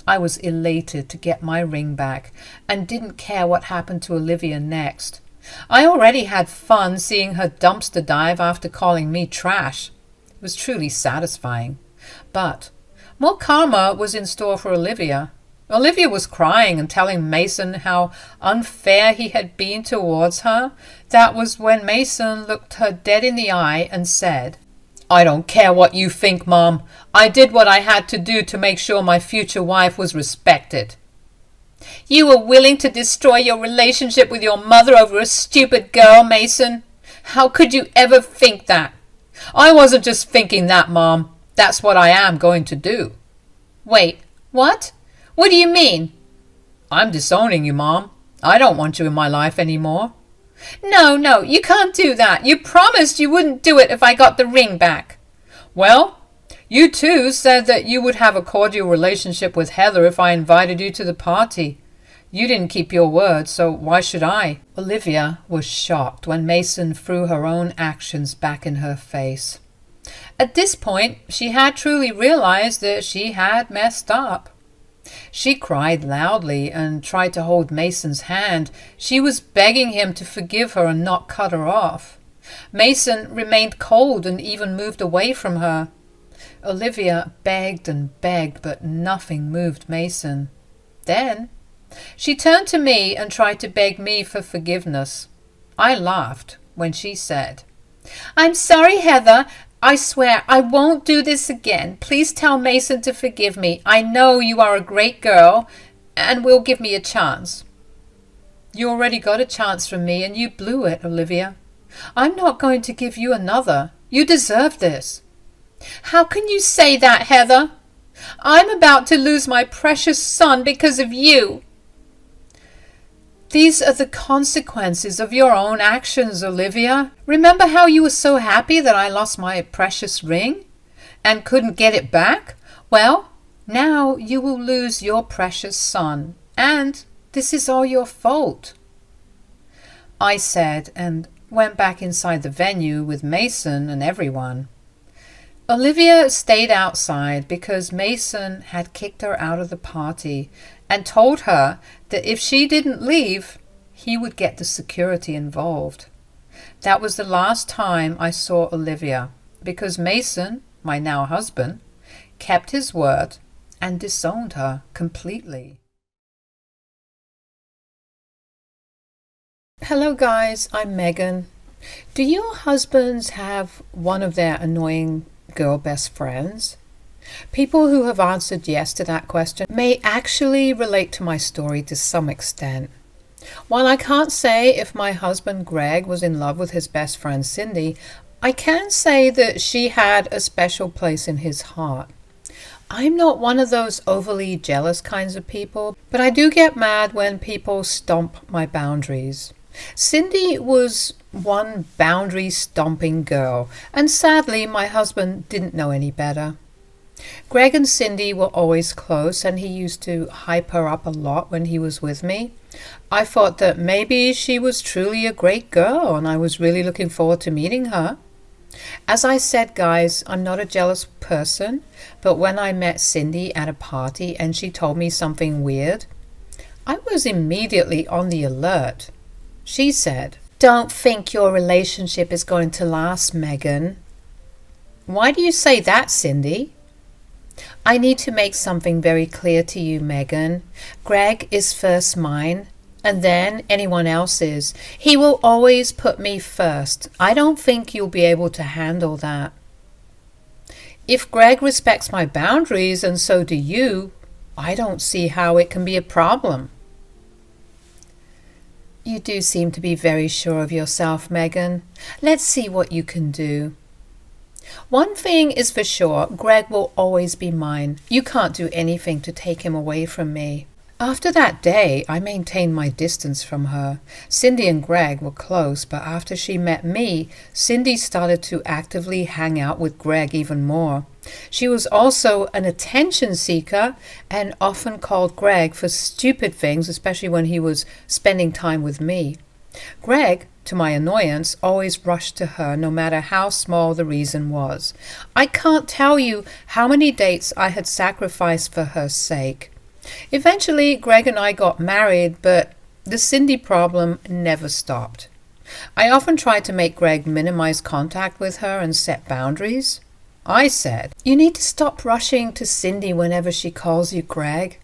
I was elated to get my ring back and didn't care what happened to Olivia next. I already had fun seeing her dumpster dive after calling me trash. It was truly satisfying. But more karma was in store for Olivia. Olivia was crying and telling Mason how unfair he had been towards her. That was when Mason looked her dead in the eye and said, "I don't care what you think, Mom. I did what I had to do to make sure my future wife was respected." "You were willing to destroy your relationship with your mother over a stupid girl, Mason? How could you ever think that?" "I wasn't just thinking that, Mom. That's what I am going to do." "Wait, what? What do you mean?" "I'm disowning you, Mom. I don't want you in my life anymore." No, you can't do that. You promised you wouldn't do it if I got the ring back." "Well, you too said that you would have a cordial relationship with Heather if I invited you to the party. You didn't keep your word, so why should I?" Olivia was shocked when Mason threw her own actions back in her face. At this point, she had truly realized that she had messed up. She cried loudly and tried to hold Mason's hand. She was begging him to forgive her and not cut her off. Mason remained cold and even moved away from her. Olivia begged and begged, but nothing moved Mason. Then she turned to me and tried to beg me for forgiveness. I laughed when she said, "I'm sorry, Heather. I swear I won't do this again. Please tell Mason to forgive me. I know you are a great girl and will give me a chance." "You already got a chance from me and you blew it, Olivia. I'm not going to give you another. You deserve this." "How can you say that, Heather? I'm about to lose my precious son because of you." "These are the consequences of your own actions, Olivia. Remember how you were so happy that I lost my precious ring and couldn't get it back? Well, now you will lose your precious son, and this is all your fault," I said, and went back inside the venue with Mason and everyone. Olivia stayed outside because Mason had kicked her out of the party and told her that if she didn't leave, he would get the security involved. That was the last time I saw Olivia because Mason, my now husband, kept his word and disowned her completely. Hello guys, I'm Megan. Do your husbands have one of their annoying girl best friends? People who have answered yes to that question may actually relate to my story to some extent. While I can't say if my husband Greg was in love with his best friend Cindy, I can say that she had a special place in his heart. I'm not one of those overly jealous kinds of people, but I do get mad when people stomp my boundaries. Cindy was one boundary stomping girl, and sadly my husband didn't know any better. Greg and Cindy were always close, and he used to hype her up a lot when he was with me. I thought that maybe she was truly a great girl, and I was really looking forward to meeting her. As I said, guys, I'm not a jealous person, but when I met Cindy at a party and she told me something weird, I was immediately on the alert. She said, "Don't think your relationship is going to last, Megan." "Why do you say that, Cindy?" "I need to make something very clear to you, Megan. Greg is first mine, and then anyone else's. He will always put me first. I don't think you'll be able to handle that." If Greg respects my boundaries and so do you, I don't see how it can be a problem. You do seem to be very sure of yourself, Megan. Let's see what you can do. One thing is for sure, Greg will always be mine. You can't do anything to take him away from me. After that day, I maintained my distance from her. Cindy and Greg were close, but after she met me, Cindy started to actively hang out with Greg even more. She was also an attention seeker and often called Greg for stupid things, especially when he was spending time with me. Greg, to my annoyance, always rushed to her no matter how small the reason was. I can't tell you how many dates I had sacrificed for her sake. Eventually, Greg and I got married, but the Cindy problem never stopped. I often tried to make Greg minimize contact with her and set boundaries. I said, "You need to stop rushing to Cindy whenever she calls you, Greg.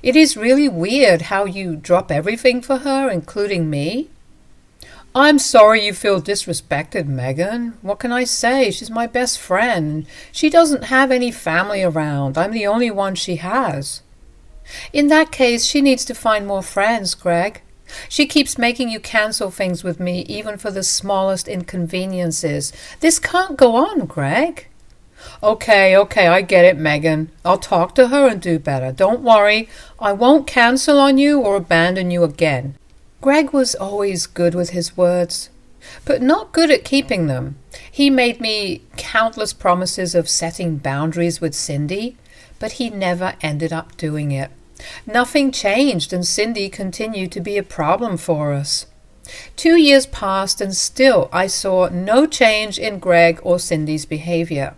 It is really weird how you drop everything for her, including me." "I'm sorry you feel disrespected, Megan. What can I say? She's my best friend. She doesn't have any family around. I'm the only one she has." "In that case, she needs to find more friends, Greg. She keeps making you cancel things with me, even for the smallest inconveniences. This can't go on, Greg." Okay, I get it, Megan. I'll talk to her and do better. Don't worry. I won't cancel on you or abandon you again." Greg was always good with his words, but not good at keeping them. He made me countless promises of setting boundaries with Cindy, but he never ended up doing it. Nothing changed, and Cindy continued to be a problem for us. 2 years passed, and still I saw no change in Greg or Cindy's behavior.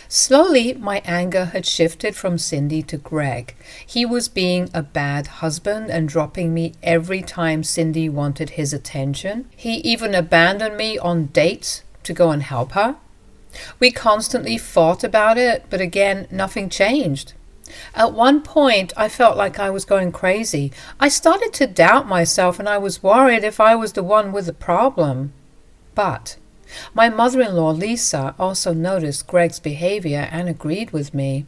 Slowly, my anger had shifted from Cindy to Greg. He was being a bad husband and dropping me every time Cindy wanted his attention. He even abandoned me on dates to go and help her. We constantly fought about it, but again, nothing changed. At one point, I felt like I was going crazy. I started to doubt myself, and I was worried if I was the one with the problem. But my mother-in-law, Lisa, also noticed Greg's behavior and agreed with me.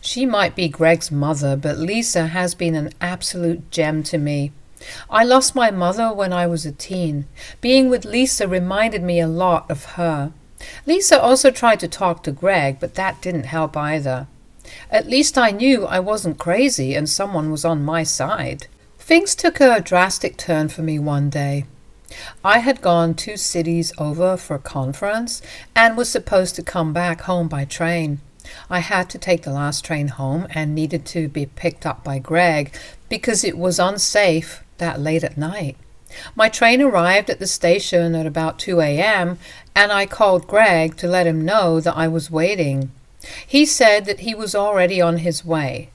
She might be Greg's mother, but Lisa has been an absolute gem to me. I lost my mother when I was a teen. Being with Lisa reminded me a lot of her. Lisa also tried to talk to Greg, but that didn't help either. At least I knew I wasn't crazy and someone was on my side. Things took a drastic turn for me one day. I had gone 2 cities over for a conference and was supposed to come back home by train. I had to take the last train home and needed to be picked up by Greg because it was unsafe that late at night. My train arrived at the station at about 2 a.m. and I called Greg to let him know that I was waiting. He said that he was already on his way.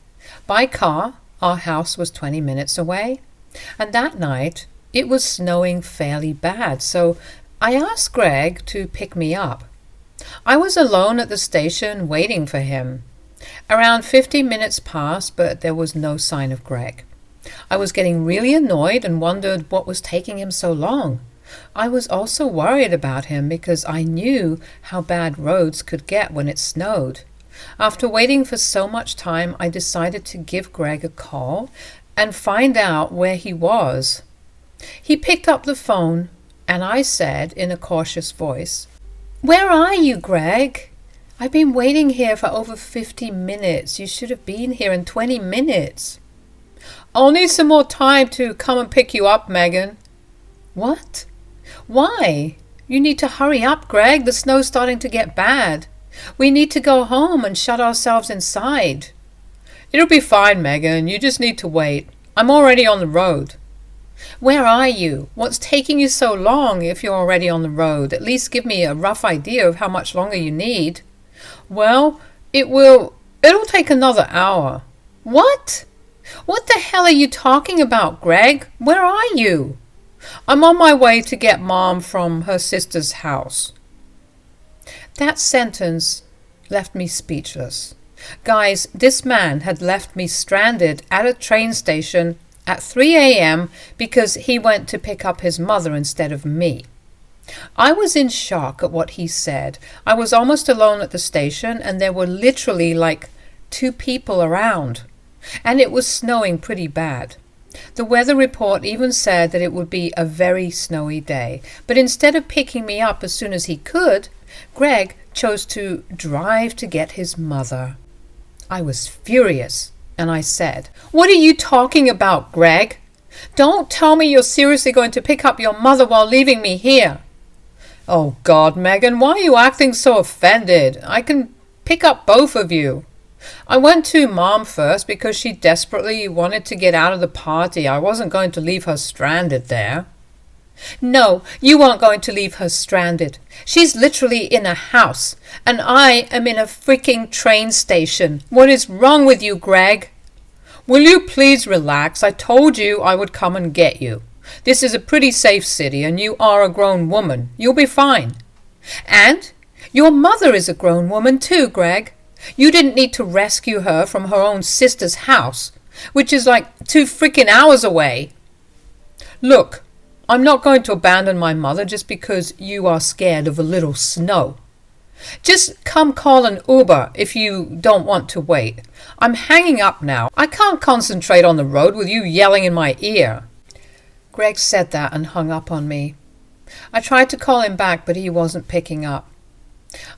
By car, our house was 20 minutes away, and that night it was snowing fairly bad, so I asked Greg to pick me up. I was alone at the station waiting for him. Around 50 minutes passed, but there was no sign of Greg. I was getting really annoyed and wondered what was taking him so long. I was also worried about him because I knew how bad roads could get when it snowed. After waiting for so much time, I decided to give Greg a call and find out where he was. He picked up the phone, and I said in a cautious voice, "Where are you, Greg? I've been waiting here for over 50 minutes. You should have been here in 20 minutes. I'll need some more time to come and pick you up, Megan." "What? Why? You need to hurry up, Greg. The snow's starting to get bad. We need to go home and shut ourselves inside." "It'll be fine, Megan. You just need to wait. I'm already on the road." "Where are you? What's taking you so long if you're already on the road? At least give me a rough idea of how much longer you need." "Well, it'll take another hour." "What? What the hell are you talking about, Greg? Where are you?" "I'm on my way to get Mom from her sister's house." That sentence left me speechless. Guys, this man had left me stranded at a train station at 3 a.m. because he went to pick up his mother instead of me. I was in shock at what he said. I was almost alone at the station, and there were literally like 2 people around. And it was snowing pretty bad. The weather report even said that it would be a very snowy day. But instead of picking me up as soon as he could, Greg chose to drive to get his mother. I was furious, and I said, "What are you talking about, Greg? Don't tell me you're seriously going to pick up your mother while leaving me here." "Oh God, Megan, why are you acting so offended? I can pick up both of you. I went to Mom first because she desperately wanted to get out of the party. I wasn't going to leave her stranded there." "No, you aren't going to leave her stranded. She's literally in a house, and I am in a freaking train station. What is wrong with you, Greg?" "Will you please relax? I told you I would come and get you. This is a pretty safe city, and you are a grown woman. You'll be fine." "And your mother is a grown woman too, Greg. You didn't need to rescue her from her own sister's house, which is like 2 freaking hours away." "Look, I'm not going to abandon my mother just because you are scared of a little snow. Just come call an Uber if you don't want to wait. I'm hanging up now. I can't concentrate on the road with you yelling in my ear." Greg said that and hung up on me. I tried to call him back, but he wasn't picking up.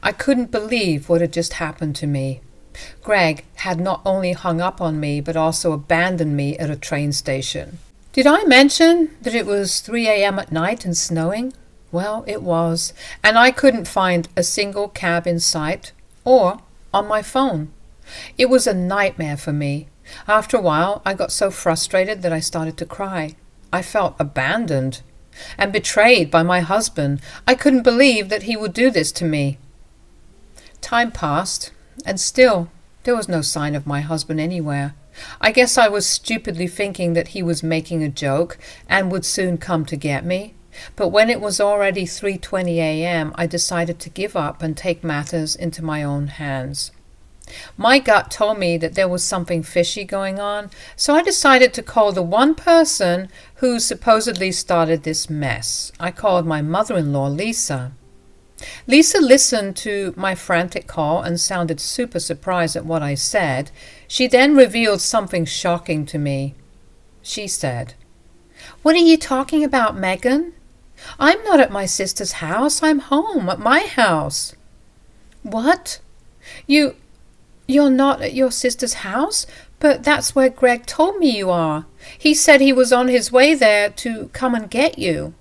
I couldn't believe what had just happened to me. Greg had not only hung up on me, but also abandoned me at a train station. Did I mention that it was 3 a.m. at night and snowing? Well, it was, and I couldn't find a single cab in sight or on my phone. It was a nightmare for me. After a while, I got so frustrated that I started to cry. I felt abandoned and betrayed by my husband. I couldn't believe that he would do this to me. Time passed, and still there was no sign of my husband anywhere. I guess I was stupidly thinking that he was making a joke and would soon come to get me. But when it was already 3:20 a.m., I decided to give up and take matters into my own hands. My gut told me that there was something fishy going on, so I decided to call the one person who supposedly started this mess. I called my mother-in-law, Lisa. Lisa listened to my frantic call and sounded super surprised at what I said. She then revealed something shocking to me. She said, "What are you talking about, Megan? I'm not at my sister's house. I'm home at my house." "What? You're not at your sister's house? But that's where Greg told me you are. He said he was on his way there to come and get you."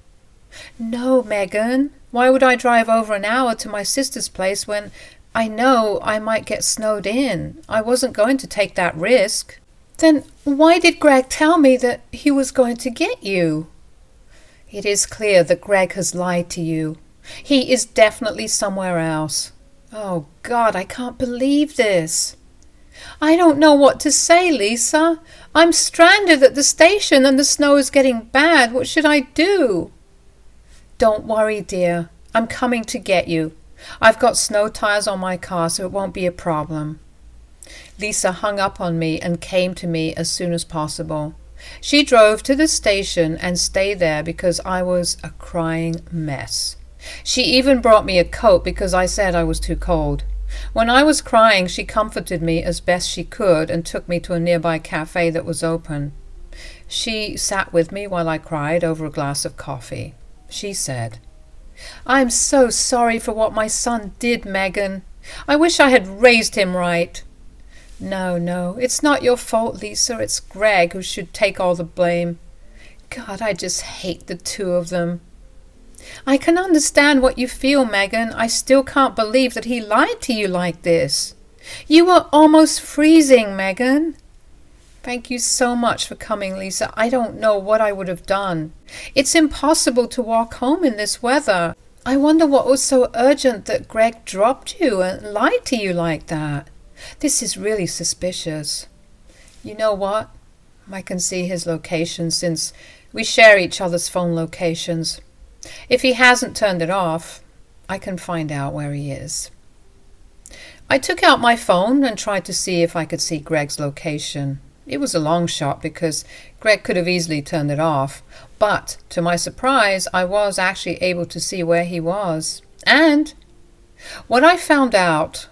"No, Megan. Why would I drive over an hour to my sister's place when I know I might get snowed in? I wasn't going to take that risk." "Then why did Greg tell me that he was going to get you?" "It is clear that Greg has lied to you. He is definitely somewhere else." Oh, God, I can't believe this. "I don't know what to say, Lisa. I'm stranded at the station and the snow is getting bad. What should I do?" "Don't worry, dear. I'm coming to get you. I've got snow tires on my car, so it won't be a problem." Lisa hung up on me and came to me as soon as possible. She drove to the station and stayed there because I was a crying mess. She even brought me a coat because I said I was too cold. When I was crying, she comforted me as best she could and took me to a nearby cafe that was open. She sat with me while I cried over a glass of coffee. She said, "I'm so sorry for what my son did, Megan. I wish I had raised him right." No, it's not your fault, Lisa. It's Greg who should take all the blame. God, I just hate the two of them. I can understand what you feel, Megan. I still can't believe that he lied to you like this. You were almost freezing, Megan. Thank you so much for coming, Lisa. I don't know what I would have done. It's impossible to walk home in this weather. I wonder what was so urgent that Greg dropped you and lied to you like that. This is really suspicious. You know what? I can see his location since we share each other's phone locations. If he hasn't turned it off, I can find out where he is. I took out my phone and tried to see if I could see Greg's location. It was a long shot because Greg could have easily turned it off, but to my surprise, I was actually able to see where he was. And what I found out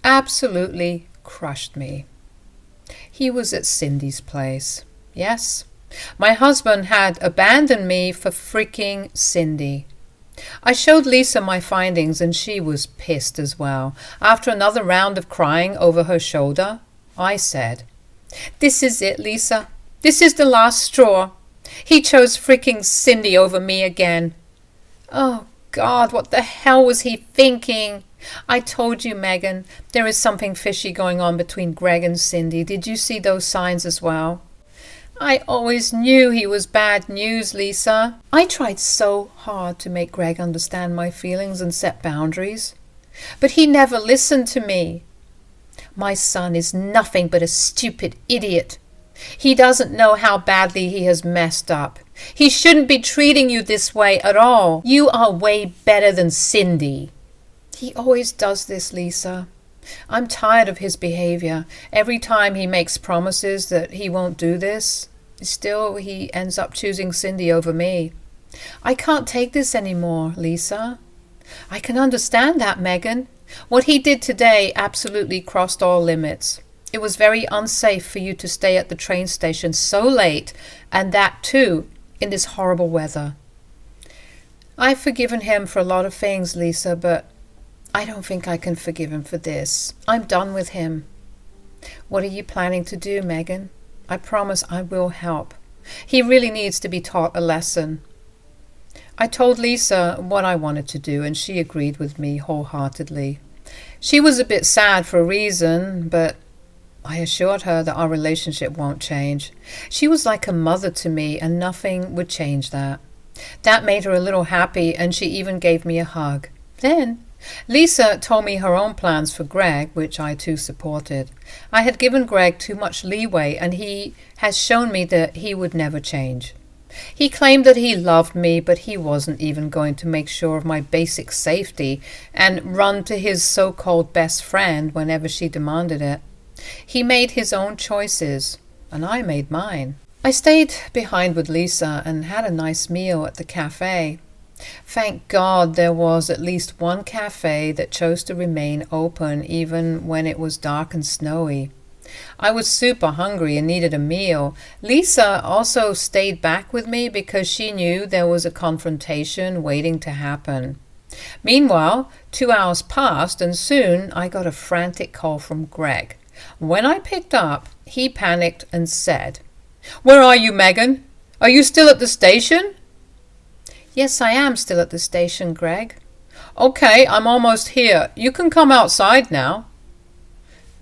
absolutely crushed me. He was at Cindy's place. Yes, my husband had abandoned me for freaking Cindy. I showed Lisa my findings and she was pissed as well. After another round of crying over her shoulder, I said, "This is it, Lisa. This is the last straw. He chose freaking Cindy over me again." Oh God, what the hell was he thinking? I told you, Megan, there is something fishy going on between Greg and Cindy. Did you see those signs as well? I always knew he was bad news, Lisa. I tried so hard to make Greg understand my feelings and set boundaries, but he never listened to me. My son is nothing but a stupid idiot. He doesn't know how badly he has messed up. He shouldn't be treating you this way at all. You are way better than Cindy. He always does this, Lisa. I'm tired of his behavior. Every time he makes promises that he won't do this, still he ends up choosing Cindy over me. I can't take this anymore, Lisa. I can understand that, Megan. What he did today absolutely crossed all limits. It was very unsafe for you to stay at the train station so late, and that too in this horrible weather. I've forgiven him for a lot of things, Lisa, but I don't think I can forgive him for this. I'm done with him. What are you planning to do, Megan? I promise I will help. He really needs to be taught a lesson. I told Lisa what I wanted to do, and she agreed with me wholeheartedly. She was a bit sad for a reason, but I assured her that our relationship won't change. She was like a mother to me, and nothing would change that. That made her a little happy, and she even gave me a hug. Then Lisa told me her own plans for Greg, which I too supported. I had given Greg too much leeway, and he has shown me that he would never change. He claimed that he loved me, but he wasn't even going to make sure of my basic safety and run to his so-called best friend whenever she demanded it. He made his own choices, and I made mine. I stayed behind with Lisa and had a nice meal at the cafe. Thank God there was at least one cafe that chose to remain open even when it was dark and snowy. I was super hungry and needed a meal. Lisa also stayed back with me because she knew there was a confrontation waiting to happen. Meanwhile, 2 hours passed and soon I got a frantic call from Greg. When I picked up, he panicked and said, "Where are you, Megan? Are you still at the station?" "Yes, I am still at the station, Greg." "Okay, I'm almost here. You can come outside now."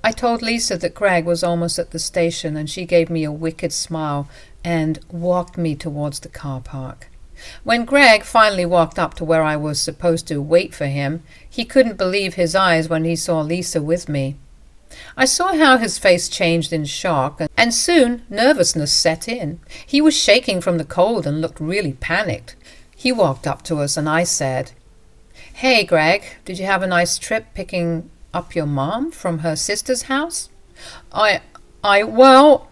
I told Lisa that Greg was almost at the station, and she gave me a wicked smile and walked me towards the car park. When Greg finally walked up to where I was supposed to wait for him, he couldn't believe his eyes when he saw Lisa with me. I saw how his face changed in shock, and soon nervousness set in. He was shaking from the cold and looked really panicked. He walked up to us and I said, "Hey, Greg, did you have a nice trip picking up your mom from her sister's house?" Well,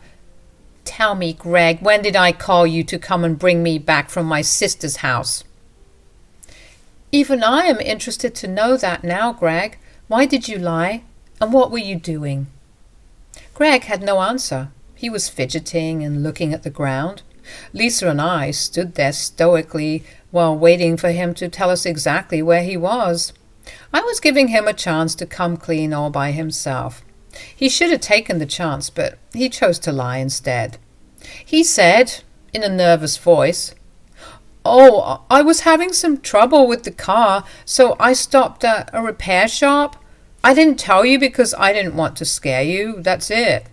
tell me, Greg, when did I call you to come and bring me back from my sister's house?" "Even I am interested to know that now, Greg. Why did you lie? And what were you doing?" Greg had no answer. He was fidgeting and looking at the ground. Lisa and I stood there stoically while waiting for him to tell us exactly where he was. I was giving him a chance to come clean all by himself. He should have taken the chance, but he chose to lie instead. He said, in a nervous voice, "Oh, I was having some trouble with the car, so I stopped at a repair shop. I didn't tell you because I didn't want to scare you. That's it."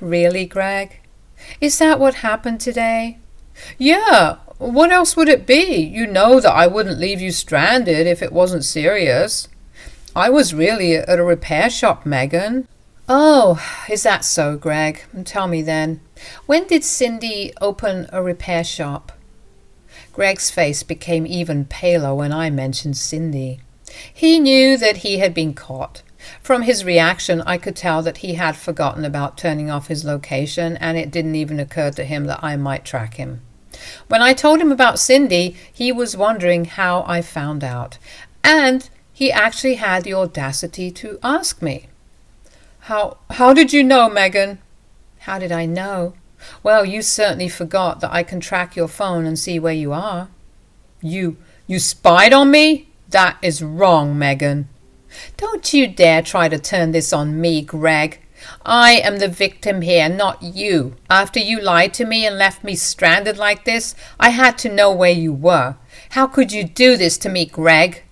Really, Greg? Is that what happened today? Yeah, what else would it be? You know that I wouldn't leave you stranded if it wasn't serious. I was really at a repair shop, Megan. Oh, is that so, Greg? Tell me then. When did Cindy open a repair shop? Greg's face became even paler when I mentioned Cindy. He knew that he had been caught. From his reaction, I could tell that he had forgotten about turning off his location, and it didn't even occur to him that I might track him. When I told him about Cindy, he was wondering how I found out, and he actually had the audacity to ask me. How did you know, Megan? How did I know? Well, you certainly forgot that I can track your phone and see where you are. You spied on me? That is wrong, Megan. Don't you dare try to turn this on me, Greg. I am the victim here, not you. After you lied to me and left me stranded like this, I had to know where you were. How could you do this to me, Greg?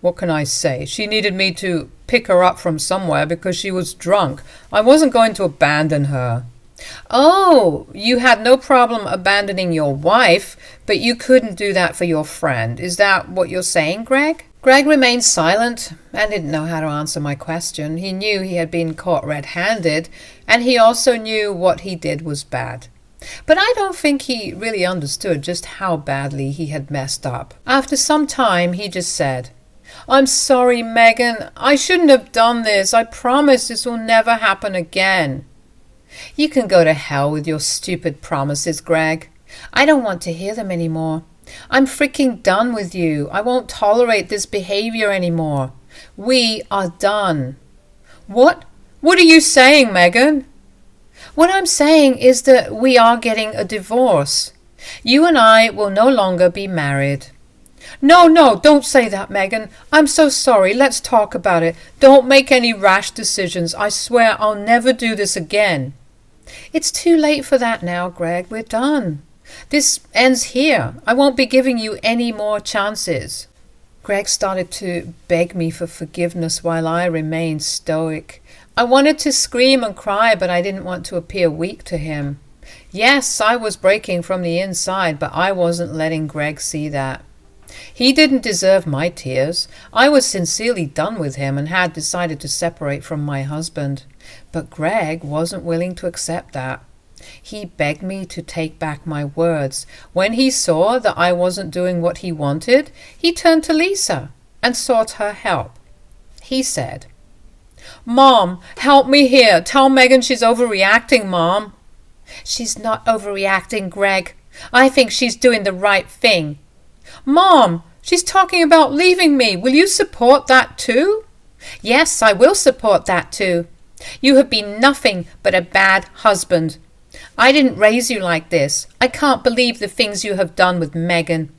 What can I say? She needed me to pick her up from somewhere because she was drunk. I wasn't going to abandon her. Oh, you had no problem abandoning your wife, but you couldn't do that for your friend. Is that what you're saying, Greg? Greg remained silent and didn't know how to answer my question. He knew he had been caught red-handed, and he also knew what he did was bad. But I don't think he really understood just how badly he had messed up. After some time, he just said, "I'm sorry, Megan. I shouldn't have done this. I promise this will never happen again." You can go to hell with your stupid promises, Greg. I don't want to hear them anymore. I'm freaking done with you. I won't tolerate this behavior anymore. We are done. What? What are you saying, Megan? What I'm saying is that we are getting a divorce. You and I will no longer be married. No, don't say that, Megan. I'm so sorry. Let's talk about it. Don't make any rash decisions. I swear I'll never do this again. It's too late for that now, Greg. We're done. This ends here. I won't be giving you any more chances. Greg started to beg me for forgiveness while I remained stoic. I wanted to scream and cry, but I didn't want to appear weak to him. Yes, I was breaking from the inside, but I wasn't letting Greg see that. He didn't deserve my tears. I was sincerely done with him and had decided to separate from my husband. But Greg wasn't willing to accept that. He begged me to take back my words. When he saw that I wasn't doing what he wanted, he turned to Lisa and sought her help. He said, "Mom, help me here. Tell Megan she's overreacting, Mom." "She's not overreacting, Greg. I think she's doing the right thing." "Mom, she's talking about leaving me. Will you support that too?" "Yes, I will support that too. You have been nothing but a bad husband. I didn't raise you like this. I can't believe the things you have done with Megan.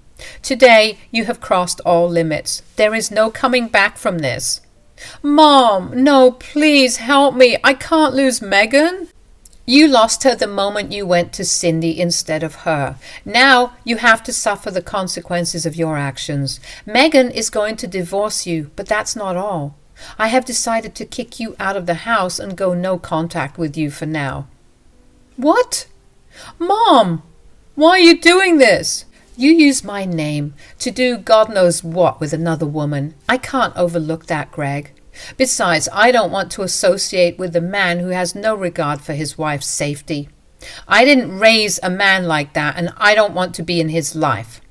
Today you have crossed all limits. There is no coming back from this." "Mom, no, please help me. I can't lose Megan." "You lost her the moment you went to Cindy instead of her. Now you have to suffer the consequences of your actions. Megan is going to divorce you, but that's not all. I have decided to kick you out of the house and go no contact with you for now." "What? Mom, why are you doing this?" "You use my name to do God knows what with another woman. I can't overlook that, Greg. Besides, I don't want to associate with a man who has no regard for his wife's safety. I didn't raise a man like that, and I don't want to be in his life."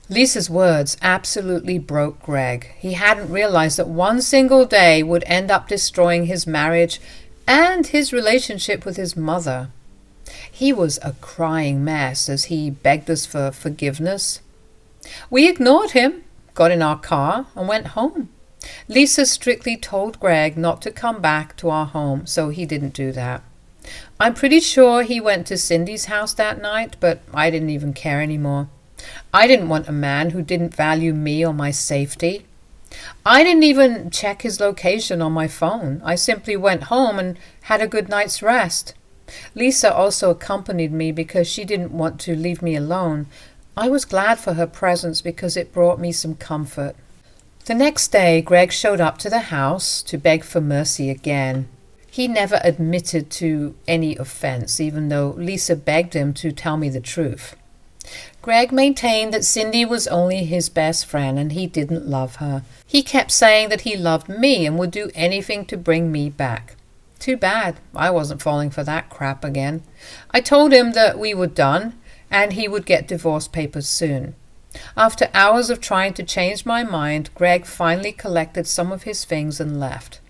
Lisa's words absolutely broke Greg. He hadn't realized that one single day would end up destroying his marriage and his relationship with his mother. He was a crying mess as he begged us for forgiveness. We ignored him, got in our car, and went home. Lisa strictly told Greg not to come back to our home, so he didn't do that. I'm pretty sure he went to Cindy's house that night, but I didn't even care anymore. I didn't want a man who didn't value me or my safety. I didn't even check his location on my phone. I simply went home and had a good night's rest. Lisa also accompanied me because she didn't want to leave me alone. I was glad for her presence because it brought me some comfort. The next day, Greg showed up to the house to beg for mercy again. He never admitted to any offense, even though Lisa begged him to tell me the truth. Greg maintained that Cindy was only his best friend and he didn't love her. He kept saying that he loved me and would do anything to bring me back. Too bad I wasn't falling for that crap again. I told him that we were done and he would get divorce papers soon. After hours of trying to change my mind, Greg finally collected some of his things and left.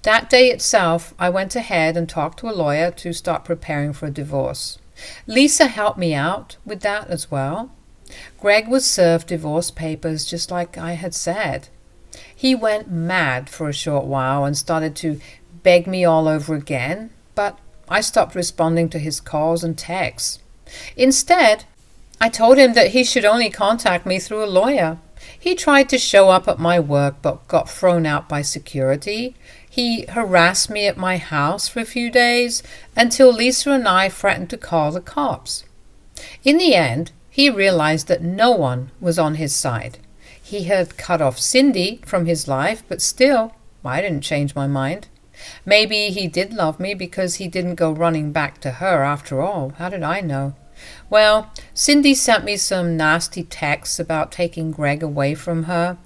That day itself, I went ahead and talked to a lawyer to start preparing for a divorce. Lisa helped me out with that as well. Greg was served divorce papers just like I had said. He went mad for a short while and started to beg me all over again, but I stopped responding to his calls and texts. Instead, I told him that he should only contact me through a lawyer. He tried to show up at my work but got thrown out by security. He harassed me at my house for a few days until Lisa and I threatened to call the cops. In the end, he realized that no one was on his side. He had cut off Cindy from his life, but still, I didn't change my mind. Maybe he did love me because he didn't go running back to her after all. How did I know? Well, Cindy sent me some nasty texts about taking Greg away from her.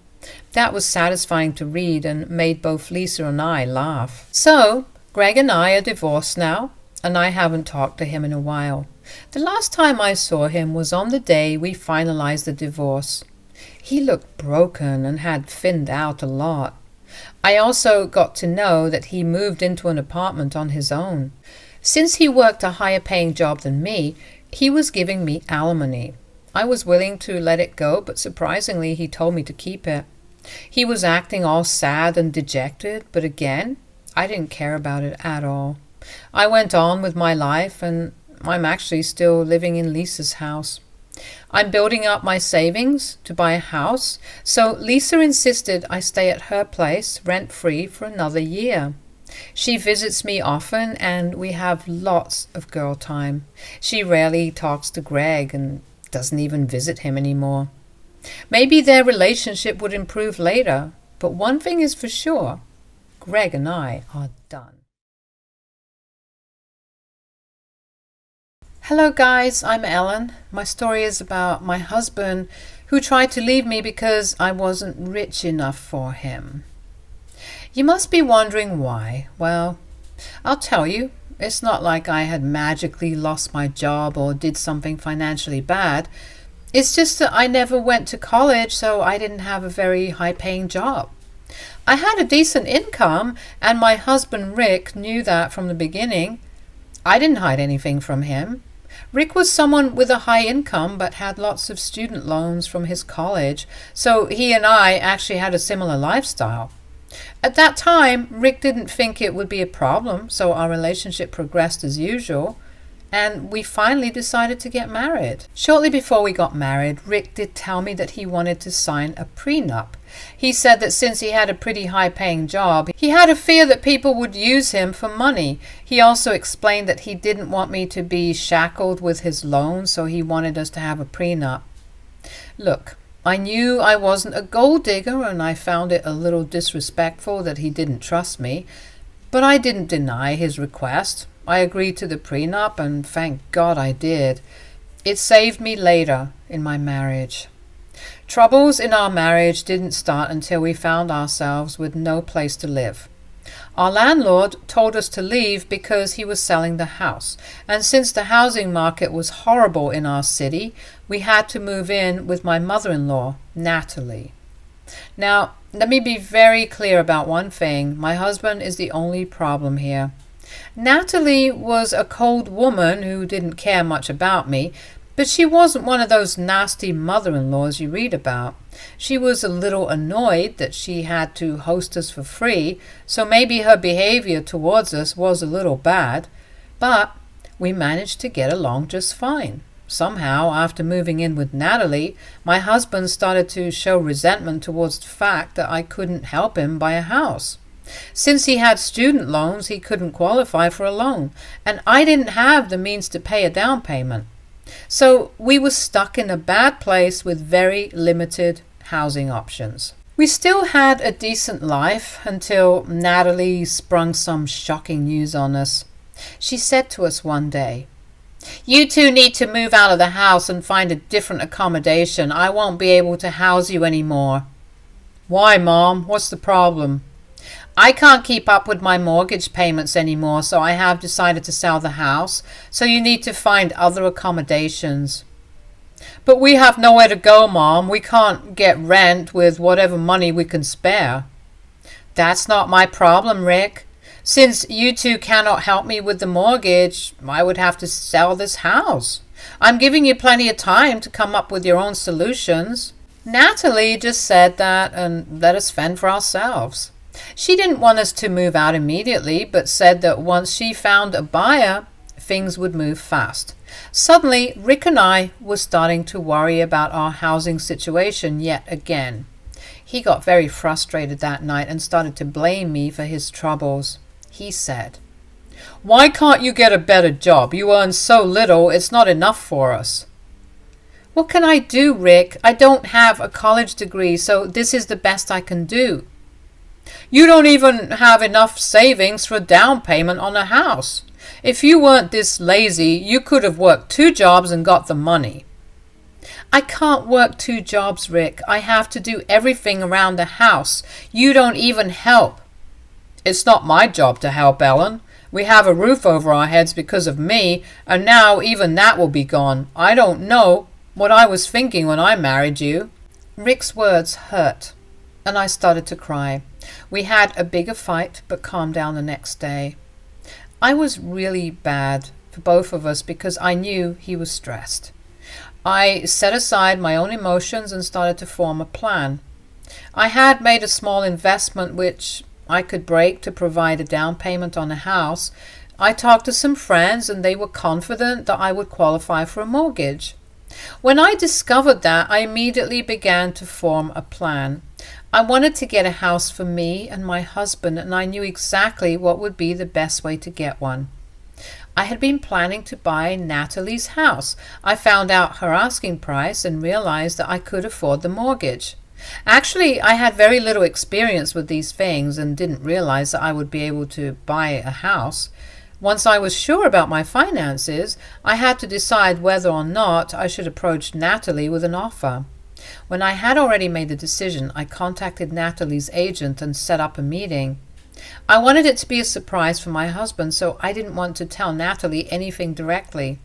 That was satisfying to read and made both Lisa and I laugh. So, Greg and I are divorced now, and I haven't talked to him in a while. The last time I saw him was on the day we finalized the divorce. He looked broken and had thinned out a lot. I also got to know that he moved into an apartment on his own. Since he worked a higher paying job than me, he was giving me alimony. I was willing to let it go, but surprisingly he told me to keep it. He was acting all sad and dejected, but again, I didn't care about it at all. I went on with my life, and I'm actually still living in Lisa's house. I'm building up my savings to buy a house, so Lisa insisted I stay at her place rent-free for another year. She visits me often, and we have lots of girl time. She rarely talks to Greg and doesn't even visit him anymore. Maybe their relationship would improve later, but one thing is for sure, Greg and I are done. Hello guys, I'm Ellen. My story is about my husband who tried to leave me because I wasn't rich enough for him. You must be wondering why. Well, I'll tell you. It's not like I had magically lost my job or did something financially bad. It's just that I never went to college, so I didn't have a very high-paying job. I had a decent income, and my husband Rick knew that from the beginning. I didn't hide anything from him. Rick was someone with a high income but had lots of student loans from his college, so he and I actually had a similar lifestyle. At that time, Rick didn't think it would be a problem, so our relationship progressed as usual, and we finally decided to get married. Shortly before we got married, Rick did tell me that he wanted to sign a prenup. He said that since he had a pretty high-paying job, he had a fear that people would use him for money. He also explained that he didn't want me to be shackled with his loans, so he wanted us to have a prenup. Look, I knew I wasn't a gold digger, and I found it a little disrespectful that he didn't trust me, but I didn't deny his request. I agreed to the prenup, and thank God I did. It saved me later in my marriage. Troubles in our marriage didn't start until we found ourselves with no place to live. Our landlord told us to leave because he was selling the house, and since the housing market was horrible in our city, we had to move in with my mother-in-law, Natalie. Now, let me be very clear about one thing. My husband is the only problem here. Natalie was a cold woman who didn't care much about me, but she wasn't one of those nasty mother-in-laws you read about. She was a little annoyed that she had to host us for free, so maybe her behavior towards us was a little bad. But we managed to get along just fine. Somehow, after moving in with Natalie, my husband started to show resentment towards the fact that I couldn't help him buy a house. Since he had student loans, he couldn't qualify for a loan, and I didn't have the means to pay a down payment. So we were stuck in a bad place with very limited housing options. We still had a decent life until Natalie sprung some shocking news on us. She said to us one day, "You two need to move out of the house and find a different accommodation. I won't be able to house you anymore." "Why, Mom? What's the problem?" "I can't keep up with my mortgage payments anymore, so I have decided to sell the house. So you need to find other accommodations." "But we have nowhere to go, Mom. We can't get rent with whatever money we can spare." "That's not my problem, Rick. Since you two cannot help me with the mortgage, I would have to sell this house. I'm giving you plenty of time to come up with your own solutions." Natalie just said that and let us fend for ourselves. She didn't want us to move out immediately, but said that once she found a buyer, things would move fast. Suddenly, Rick and I were starting to worry about our housing situation yet again. He got very frustrated that night and started to blame me for his troubles. He said, "Why can't you get a better job? You earn so little, it's not enough for us." "What can I do, Rick? I don't have a college degree, so this is the best I can do." "You don't even have enough savings for a down payment on a house. If you weren't this lazy, you could have worked 2 jobs and got the money." "I can't work 2 jobs, Rick. I have to do everything around the house. You don't even help." "It's not my job to help, Ellen. We have a roof over our heads because of me, and now even that will be gone. I don't know what I was thinking when I married you." Rick's words hurt, and I started to cry. We had a bigger fight, but calmed down the next day. I was really bad for both of us because I knew he was stressed. I set aside my own emotions and started to form a plan. I had made a small investment which I could break to provide a down payment on a house. I talked to some friends and they were confident that I would qualify for a mortgage. When I discovered that, I immediately began to form a plan. I wanted to get a house for me and my husband, and I knew exactly what would be the best way to get one. I had been planning to buy Natalie's house. I found out her asking price and realized that I could afford the mortgage. Actually, I had very little experience with these things and didn't realize that I would be able to buy a house. Once I was sure about my finances, I had to decide whether or not I should approach Natalie with an offer. When I had already made the decision, I contacted Natalie's agent and set up a meeting. I wanted it to be a surprise for my husband, so I didn't want to tell Natalie anything directly.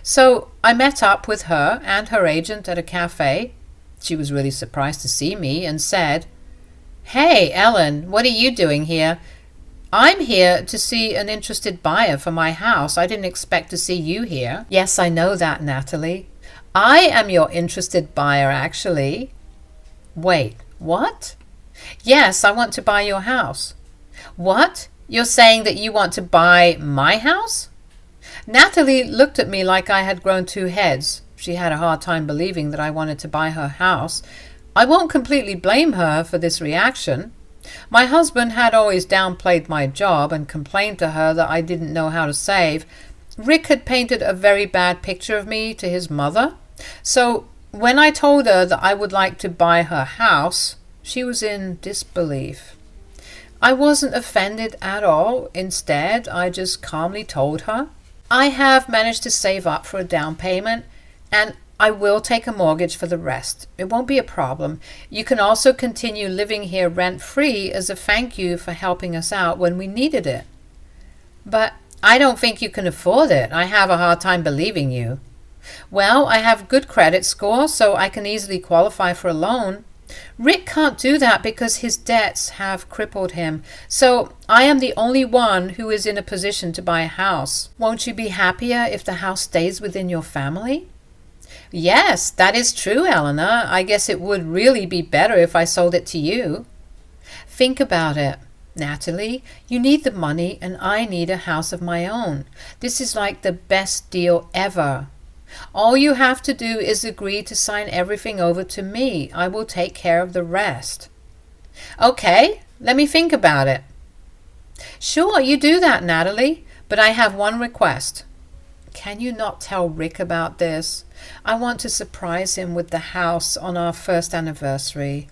So I met up with her and her agent at a cafe. She was really surprised to see me and said, "Hey, Ellen, what are you doing here? I'm here to see an interested buyer for my house. I didn't expect to see you here." "Yes, I know that, Natalie. I am your interested buyer, actually." "Wait, what?" "Yes, I want to buy your house." "What? You're saying that you want to buy my house?" Natalie looked at me like I had grown 2 heads. She had a hard time believing that I wanted to buy her house. I won't completely blame her for this reaction. My husband had always downplayed my job and complained to her that I didn't know how to save. Rick had painted a very bad picture of me to his mother. So when I told her that I would like to buy her house, she was in disbelief. I wasn't offended at all. Instead, I just calmly told her, "I have managed to save up for a down payment, and I will take a mortgage for the rest. It won't be a problem. You can also continue living here rent-free as a thank you for helping us out when we needed it." "But I don't think you can afford it. I have a hard time believing you." "Well, I have good credit score, so I can easily qualify for a loan." "Rick can't do that because his debts have crippled him, so I am the only one who is in a position to buy a house. Won't you be happier if the house stays within your family?" "Yes, that is true, Eleanor. I guess it would really be better if I sold it to you." "Think about it. Natalie, you need the money and I need a house of my own. This is like the best deal ever. All you have to do is agree to sign everything over to me. I will take care of the rest. Okay, let me think about it. Sure, you do that, Natalie, but I have one request. Can you not tell Rick about this? I want to surprise him with the house on our first anniversary.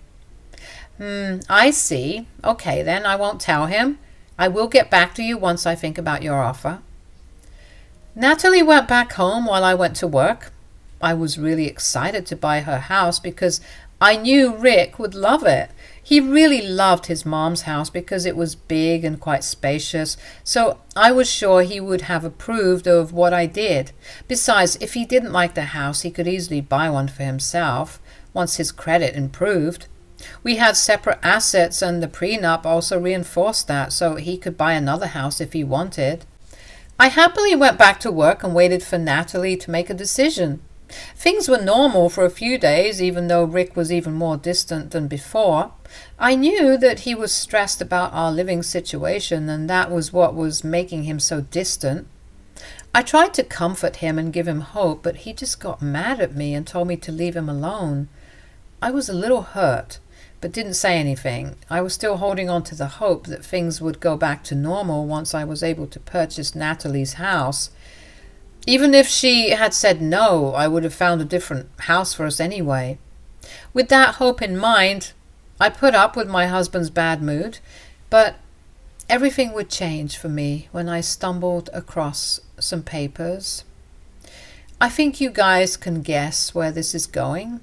I see. Okay, then I won't tell him. I will get back to you once I think about your offer. Natalie went back home while I went to work. I was really excited to buy her house because I knew Rick would love it. He really loved his mom's house because it was big and quite spacious, so I was sure he would have approved of what I did. Besides, if he didn't like the house, he could easily buy one for himself once his credit improved. We had separate assets and the prenup also reinforced that, so he could buy another house if he wanted. I happily went back to work and waited for Natalie to make a decision. Things were normal for a few days, even though Rick was even more distant than before. I knew that he was stressed about our living situation, and that was what was making him so distant. I tried to comfort him and give him hope, but he just got mad at me and told me to leave him alone. I was a little hurt, but didn't say anything. I was still holding on to the hope that things would go back to normal once I was able to purchase Natalie's house. Even if she had said no, I would have found a different house for us anyway. With that hope in mind, I put up with my husband's bad mood, but everything would change for me when I stumbled across some papers. I think you guys can guess where this is going.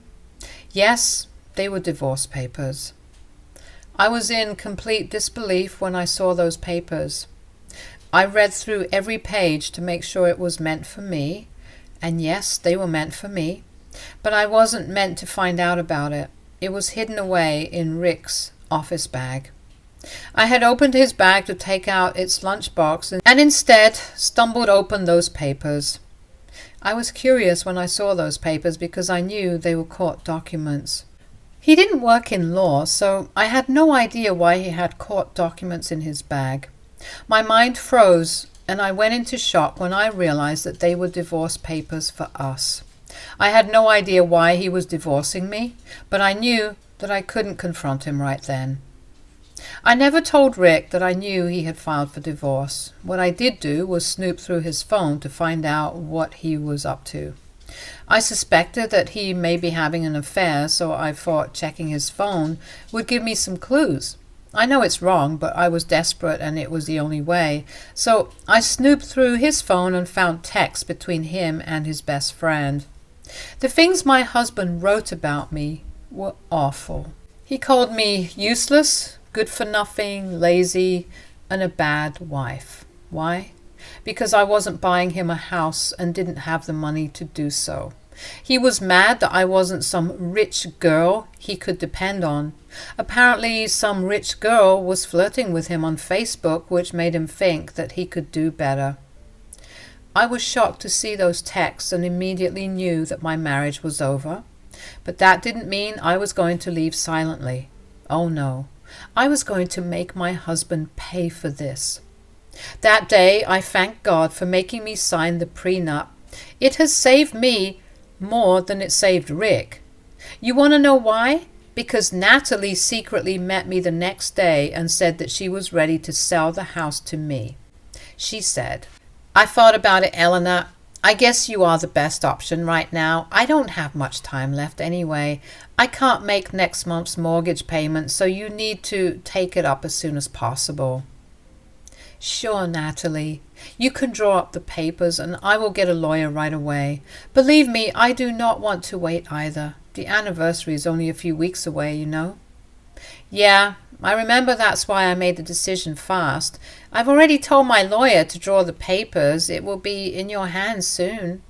Yes, they were divorce papers. I was in complete disbelief when I saw those papers. I read through every page to make sure it was meant for me, and yes, they were meant for me, but I wasn't meant to find out about it. It was hidden away in Rick's office bag. I had opened his bag to take out its lunchbox and instead stumbled open those papers. I was curious when I saw those papers because I knew they were court documents. He didn't work in law, so I had no idea why he had court documents in his bag. My mind froze, and I went into shock when I realized that they were divorce papers for us. I had no idea why he was divorcing me, but I knew that I couldn't confront him right then. I never told Rick that I knew he had filed for divorce. What I did do was snoop through his phone to find out what he was up to. I suspected that he may be having an affair, so I thought checking his phone would give me some clues. I know it's wrong, but I was desperate and it was the only way. So I snooped through his phone and found texts between him and his best friend. The things my husband wrote about me were awful. He called me useless, good for nothing, lazy, and a bad wife. Why? Because I wasn't buying him a house and didn't have the money to do so. He was mad that I wasn't some rich girl he could depend on. Apparently some rich girl was flirting with him on Facebook, which made him think that he could do better. I was shocked to see those texts and immediately knew that my marriage was over. But that didn't mean I was going to leave silently. Oh no, I was going to make my husband pay for this. That day I thanked God for making me sign the prenup. It has saved me more than it saved Rick. You want to know why? Because Natalie secretly met me the next day and said that she was ready to sell the house to me. She said, "I thought about it, Eleanor. I guess you are the best option right now. I don't have much time left anyway. I can't make next month's mortgage payment, so you need to take it up as soon as possible." "Sure, Natalie. You can draw up the papers and I will get a lawyer right away. Believe me, I do not want to wait either. The anniversary is only a few weeks away, you know." "Yeah, I remember that's why I made the decision fast. I've already told my lawyer to draw the papers. It will be in your hands soon."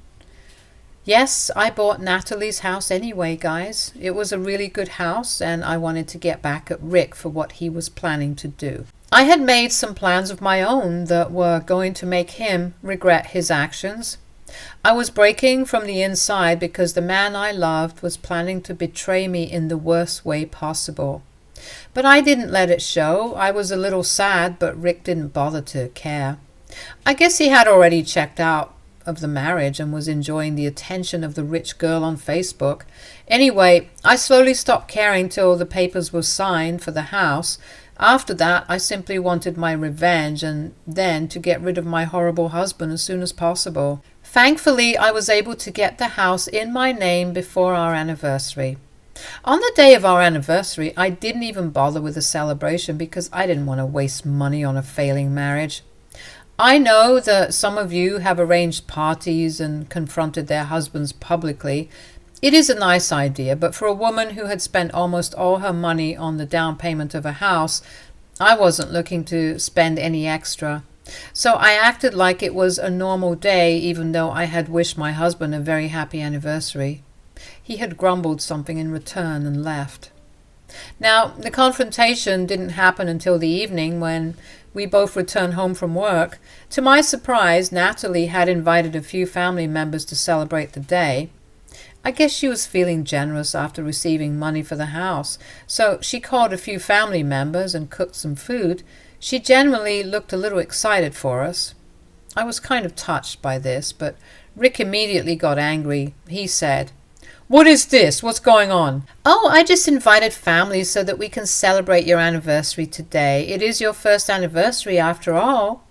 Yes, I bought Natalie's house anyway, guys. It was a really good house and I wanted to get back at Rick for what he was planning to do. I had made some plans of my own that were going to make him regret his actions. I was breaking from the inside because the man I loved was planning to betray me in the worst way possible. But I didn't let it show. I was a little sad, but Rick didn't bother to care. I guess he had already checked out of the marriage and was enjoying the attention of the rich girl on Facebook. Anyway, I slowly stopped caring till the papers were signed for the house. After that, I simply wanted my revenge and then to get rid of my horrible husband as soon as possible. Thankfully, I was able to get the house in my name before our anniversary. On the day of our anniversary, I didn't even bother with a celebration because I didn't want to waste money on a failing marriage. I know that some of you have arranged parties and confronted their husbands publicly. It is a nice idea, but for a woman who had spent almost all her money on the down payment of a house, I wasn't looking to spend any extra. So I acted like it was a normal day, even though I had wished my husband a very happy anniversary. He had grumbled something in return and left. Now, the confrontation didn't happen until the evening when we both returned home from work. To my surprise, Natalie had invited a few family members to celebrate the day. I guess she was feeling generous after receiving money for the house, so she called a few family members and cooked some food. She generally looked a little excited for us. I was kind of touched by this, but Rick immediately got angry. He said, "What is this? What's going on?" "Oh, I just invited families so that we can celebrate your anniversary today. It is your first anniversary after all.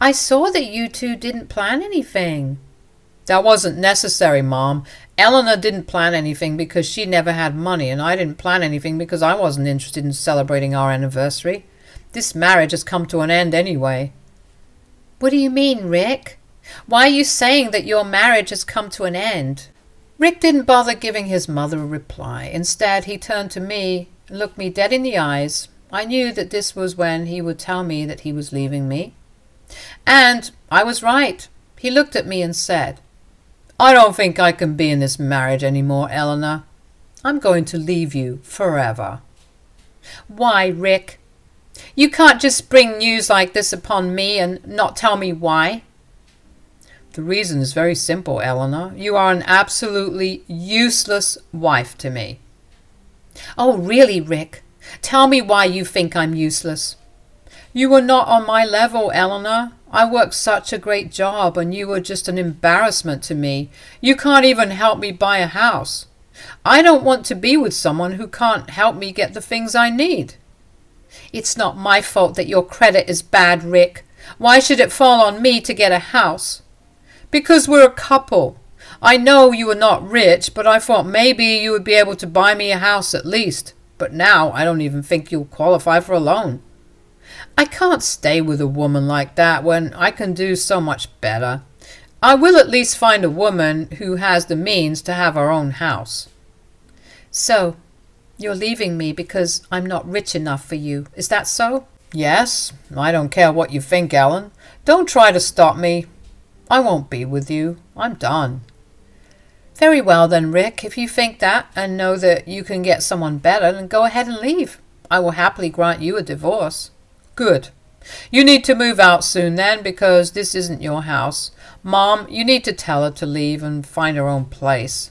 I saw that you two didn't plan anything." "That wasn't necessary, Mom. Eleanor didn't plan anything because she never had money, and I didn't plan anything because I wasn't interested in celebrating our anniversary. This marriage has come to an end anyway." "What do you mean, Rick? Why are you saying that your marriage has come to an end?" Rick didn't bother giving his mother a reply. Instead, he turned to me and looked me dead in the eyes. I knew that this was when he would tell me that he was leaving me. And I was right. He looked at me and said, "I don't think I can be in this marriage anymore, Eleanor. I'm going to leave you forever." "Why, Rick? You can't just spring news like this upon me and not tell me why." "The reason is very simple, Eleanor. You are an absolutely useless wife to me." "Oh, really, Rick? Tell me why you think I'm useless." "You were not on my level, Eleanor. I worked such a great job and you were just an embarrassment to me. You can't even help me buy a house. I don't want to be with someone who can't help me get the things I need." "It's not my fault that your credit is bad, Rick. Why should it fall on me to get a house?" "Because we're a couple. I know you are not rich, but I thought maybe you would be able to buy me a house at least. But now I don't even think you'll qualify for a loan." "I can't stay with a woman like that when I can do so much better. I will at least find a woman who has the means to have her own house." "So, you're leaving me because I'm not rich enough for you. Is that so?" "Yes. I don't care what you think, Ellen. Don't try to stop me. I won't be with you. I'm done." "Very well then, Rick. If you think that and know that you can get someone better, then go ahead and leave. I will happily grant you a divorce." "Good. You need to move out soon then, because this isn't your house. Mom, you need to tell her to leave and find her own place."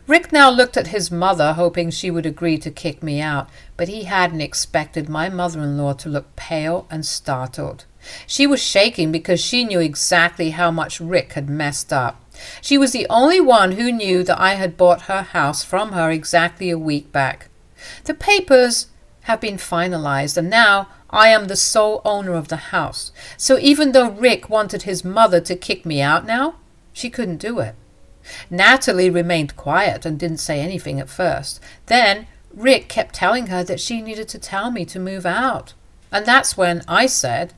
Rick now looked at his mother, hoping she would agree to kick me out, but he hadn't expected my mother-in-law to look pale and startled. She was shaking because she knew exactly how much Rick had messed up. She was the only one who knew that I had bought her house from her exactly a week back. The papers have been finalized, and now I am the sole owner of the house. So even though Rick wanted his mother to kick me out now, she couldn't do it. Natalie remained quiet and didn't say anything at first. Then Rick kept telling her that she needed to tell me to move out. And that's when I said,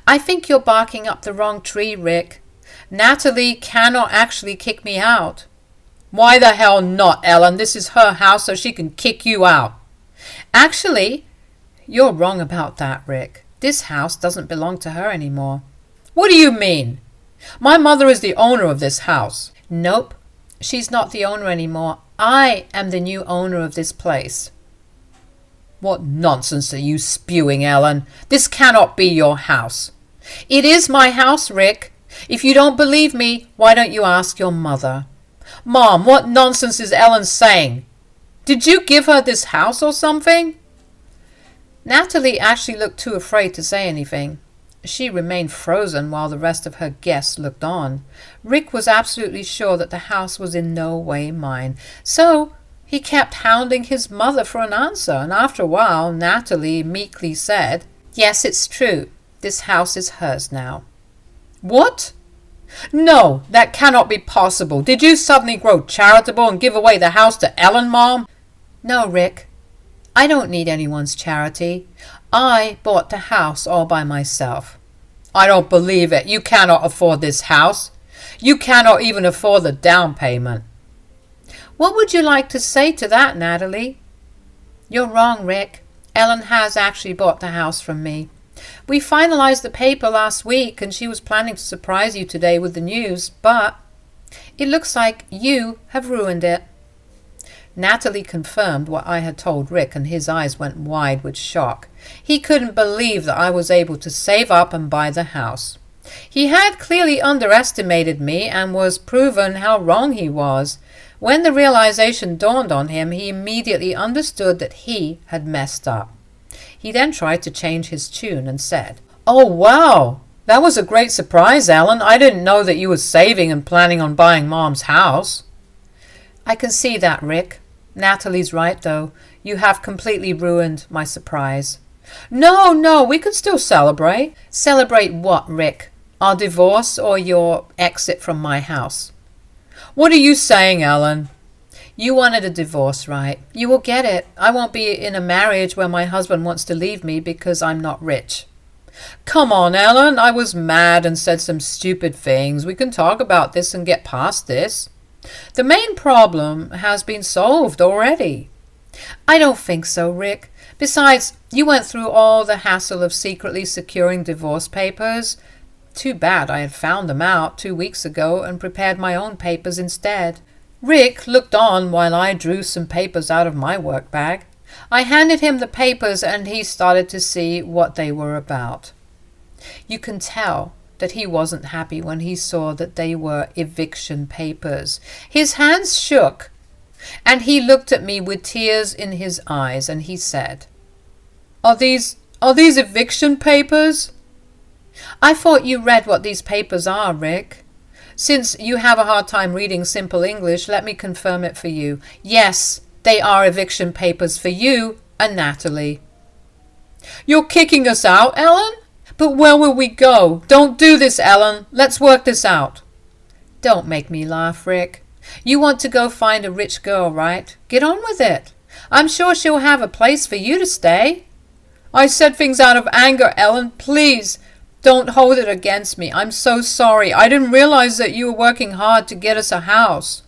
"I think you're barking up the wrong tree, Rick. Natalie cannot actually kick me out." "Why the hell not, Ellen? This is her house, so she can kick you out." "Actually, you're wrong about that, Rick. This house doesn't belong to her anymore." "What do you mean? My mother is the owner of this house." "Nope, she's not the owner anymore. I am the new owner of this place." "What nonsense are you spewing, Ellen? This cannot be your house." "It is my house, Rick. If you don't believe me, why don't you ask your mother?" "Mom, what nonsense is Ellen saying?" Did you give her this house or something? Natalie actually looked too afraid to say anything. She remained frozen while the rest of her guests looked on. Rick was absolutely sure that the house was in no way mine, so he kept hounding his mother for an answer, and after a while Natalie meekly said, "Yes, it's true. This house is hers now." "What? No, that cannot be possible. Did you suddenly grow charitable and give away the house to Ellen, Mom?" "No, Rick. I don't need anyone's charity. I bought the house all by myself." "I don't believe it. You cannot afford this house. You cannot even afford the down payment." "What would you like to say to that, Natalie?" "You're wrong, Rick. Ellen has actually bought the house from me. We finalized the paper last week and she was planning to surprise you today with the news, but it looks like you have ruined it." Natalie confirmed what I had told Rick, and his eyes went wide with shock. He couldn't believe that I was able to save up and buy the house. He had clearly underestimated me and was proven how wrong he was. When the realization dawned on him, he immediately understood that he had messed up. He then tried to change his tune and said, "Oh, wow! That was a great surprise, Ellen. I didn't know that you were saving and planning on buying Mom's house." "I can see that, Rick. Natalie's right, though. You have completely ruined my surprise." No, we can still celebrate." "Celebrate what, Rick? Our divorce or your exit from my house?" "What are you saying, Ellen?" "You wanted a divorce, right? You will get it. I won't be in a marriage where my husband wants to leave me because I'm not rich." "Come on, Ellen. I was mad and said some stupid things. We can talk about this and get past this. The main problem has been solved already." "I don't think so, Rick. Besides, you went through all the hassle of secretly securing divorce papers. Too bad I had found them out 2 weeks ago and prepared my own papers instead." Rick looked on while I drew some papers out of my work bag. I handed him the papers and he started to see what they were about. You can tell that he wasn't happy when he saw that they were eviction papers. His hands shook, and he looked at me with tears in his eyes, and he said, Are these eviction papers?" "I thought you read what these papers are, Rick. Since you have a hard time reading simple English, let me confirm it for you. Yes, they are eviction papers for you and Natalie." "You're kicking us out, Ellen? But where will we go? Don't do this, Ellen. Let's work this out." "Don't make me laugh, Rick. You want to go find a rich girl, right? Get on with it. I'm sure she'll have a place for you to stay." "I said things out of anger, Ellen. Please, don't hold it against me. I'm so sorry. I didn't realize that you were working hard to get us a house."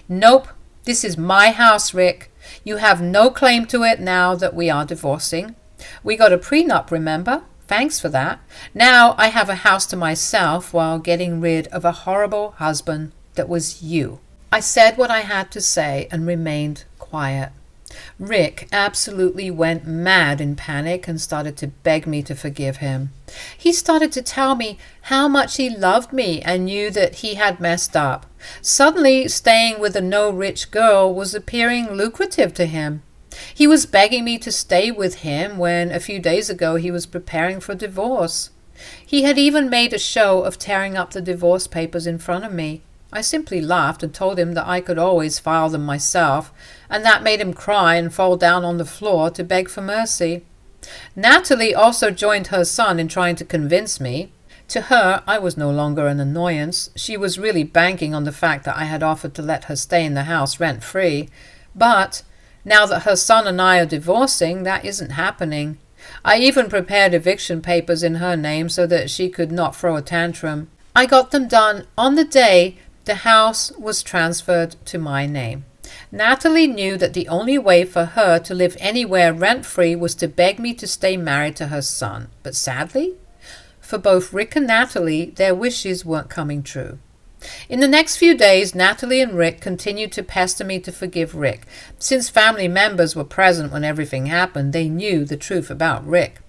"Nope. This is my house, Rick. You have no claim to it now that we are divorcing. We got a prenup, remember? Thanks for that. Now I have a house to myself while getting rid of a horrible husband that was you." I said what I had to say and remained quiet. Rick absolutely went mad in panic and started to beg me to forgive him. He started to tell me how much he loved me and knew that he had messed up. Suddenly, staying with a no-rich girl was appearing lucrative to him. He was begging me to stay with him when a few days ago he was preparing for divorce. He had even made a show of tearing up the divorce papers in front of me. I simply laughed and told him that I could always file them myself, and that made him cry and fall down on the floor to beg for mercy. Natalie also joined her son in trying to convince me. To her, I was no longer an annoyance. She was really banking on the fact that I had offered to let her stay in the house rent-free. But now that her son and I are divorcing, that isn't happening. I even prepared eviction papers in her name so that she could not throw a tantrum. I got them done on the day the house was transferred to my name. Natalie knew that the only way for her to live anywhere rent-free was to beg me to stay married to her son. But sadly, for both Rick and Natalie, their wishes weren't coming true. In the next few days, Natalie and Rick continued to pester me to forgive Rick. Since family members were present when everything happened, they knew the truth about Rick.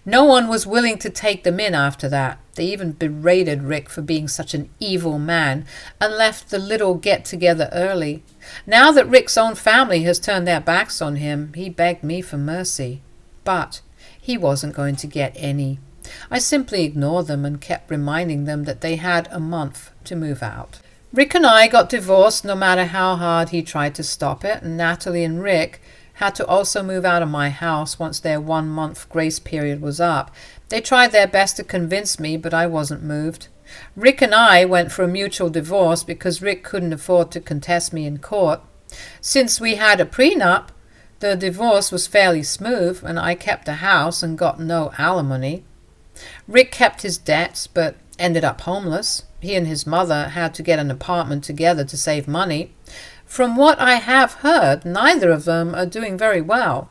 No one was willing to take them in after that. They even berated Rick for being such an evil man and left the little get-together early. Now that Rick's own family has turned their backs on him, he begged me for mercy. But he wasn't going to get any. I simply ignored them and kept reminding them that they had a month to move out. Rick and I got divorced no matter how hard he tried to stop it, and Natalie and Rick had to also move out of my house once their 1-month grace period was up. They tried their best to convince me, but I wasn't moved. Rick and I went for a mutual divorce because Rick couldn't afford to contest me in court. Since we had a prenup, the divorce was fairly smooth, and I kept the house and got no alimony. Rick kept his debts, but ended up homeless. He and his mother had to get an apartment together to save money. From what I have heard, neither of them are doing very well.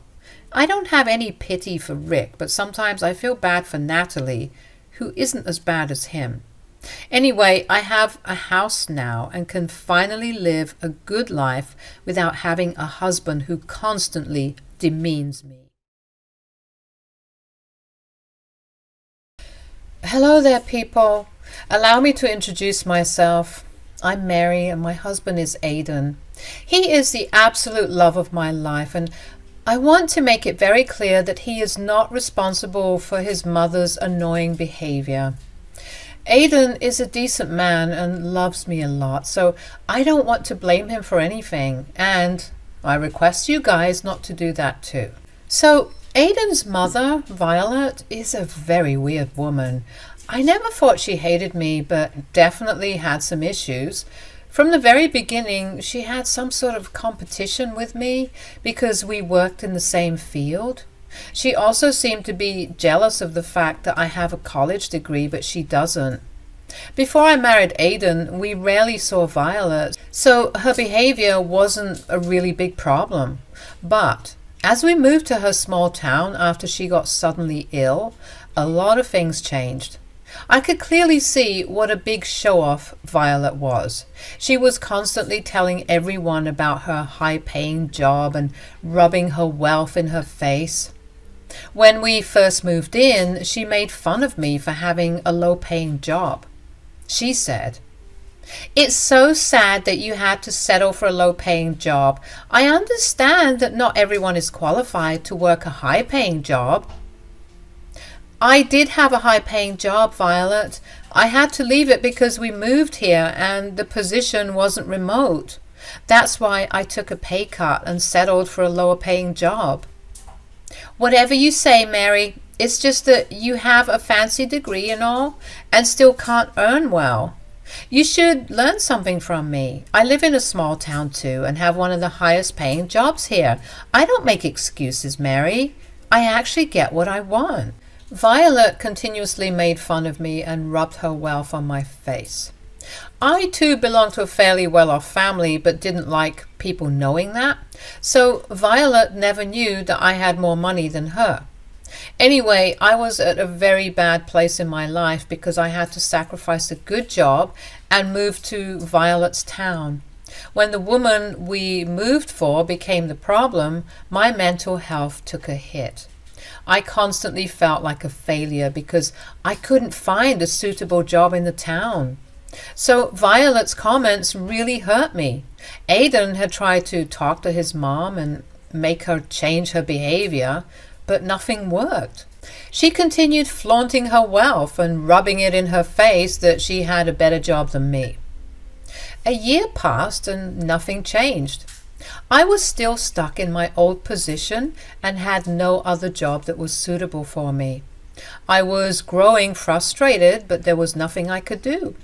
I don't have any pity for Rick, but sometimes I feel bad for Natalie, who isn't as bad as him. Anyway, I have a house now and can finally live a good life without having a husband who constantly demeans me. Hello there, people. Allow me to introduce myself. I'm Mary and my husband is Aidan. He is the absolute love of my life, and I want to make it very clear that he is not responsible for his mother's annoying behavior. Aidan is a decent man and loves me a lot, so I don't want to blame him for anything, and I request you guys not to do that too. So, Aidan's mother, Violet, is a very weird woman. I never thought she hated me, but definitely had some issues. From the very beginning, she had some sort of competition with me because we worked in the same field. She also seemed to be jealous of the fact that I have a college degree, but she doesn't. Before I married Aidan, we rarely saw Violet, so her behavior wasn't a really big problem. But as we moved to her small town after she got suddenly ill, a lot of things changed. I could clearly see what a big show-off Violet was. She was constantly telling everyone about her high-paying job and rubbing her wealth in her face. When we first moved in, she made fun of me for having a low-paying job. She said, "It's so sad that you had to settle for a low-paying job. I understand that not everyone is qualified to work a high-paying job." I did have a high-paying job, Violet. I had to leave it because we moved here and the position wasn't remote. That's why I took a pay cut and settled for a lower-paying job. Whatever you say, Mary, it's just that you have a fancy degree and all and still can't earn well. You should learn something from me. I live in a small town too and have one of the highest-paying jobs here. I don't make excuses, Mary. I actually get what I want. Violet continuously made fun of me and rubbed her wealth on my face. I too belonged to a fairly well-off family but didn't like people knowing that, so Violet never knew that I had more money than her. Anyway, I was at a very bad place in my life because I had to sacrifice a good job and move to Violet's town. When the woman we moved for became the problem, my mental health took a hit. I constantly felt like a failure because I couldn't find a suitable job in the town. So Violet's comments really hurt me. Aidan had tried to talk to his mom and make her change her behavior, but nothing worked. She continued flaunting her wealth and rubbing it in her face that she had a better job than me. A year passed and nothing changed. I was still stuck in my old position and had no other job that was suitable for me. I was growing frustrated, but there was nothing I could do.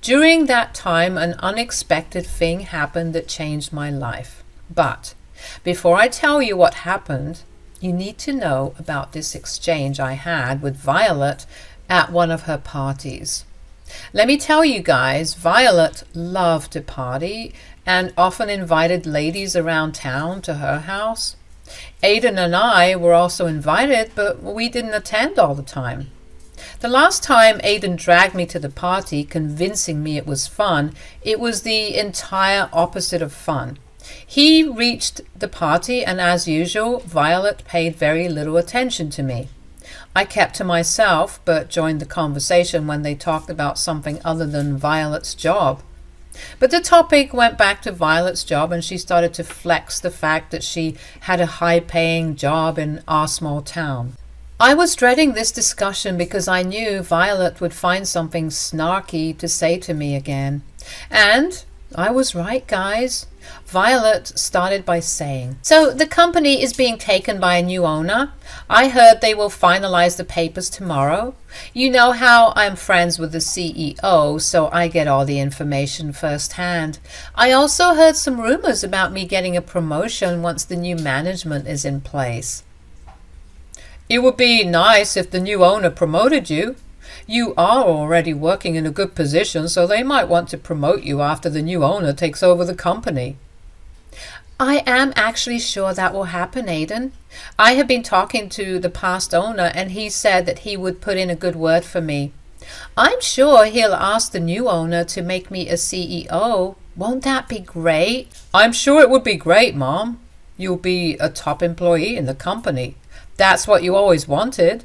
During that time, an unexpected thing happened that changed my life. But before I tell you what happened, you need to know about this exchange I had with Violet at one of her parties. Let me tell you guys, Violet loved to party and often invited ladies around town to her house. Aidan and I were also invited, but we didn't attend all the time. The last time Aidan dragged me to the party, convincing me it was fun, it was the entire opposite of fun. He reached the party, and as usual, Violet paid very little attention to me. I kept to myself, but joined the conversation when they talked about something other than Violet's job. But the topic went back to Violet's job, and she started to flex the fact that she had a high-paying job in our small town. I was dreading this discussion because I knew Violet would find something snarky to say to me again. And I was right, guys. Violet started by saying, "So the company is being taken by a new owner. I heard they will finalize the papers tomorrow. You know how I'm friends with the CEO, so I get all the information firsthand. I also heard some rumors about me getting a promotion once the new management is in place." "It would be nice if the new owner promoted you. You are already working in a good position, so they might want to promote you after the new owner takes over the company." "I am actually sure that will happen, Aidan. I have been talking to the past owner, and he said that he would put in a good word for me. I'm sure he'll ask the new owner to make me a CEO. Won't that be great?" "I'm sure it would be great, Mom. You'll be a top employee in the company. That's what you always wanted."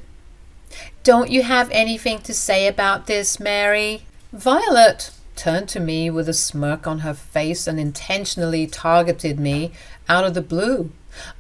"Don't you have anything to say about this, Mary?" Violet turned to me with a smirk on her face and intentionally targeted me out of the blue.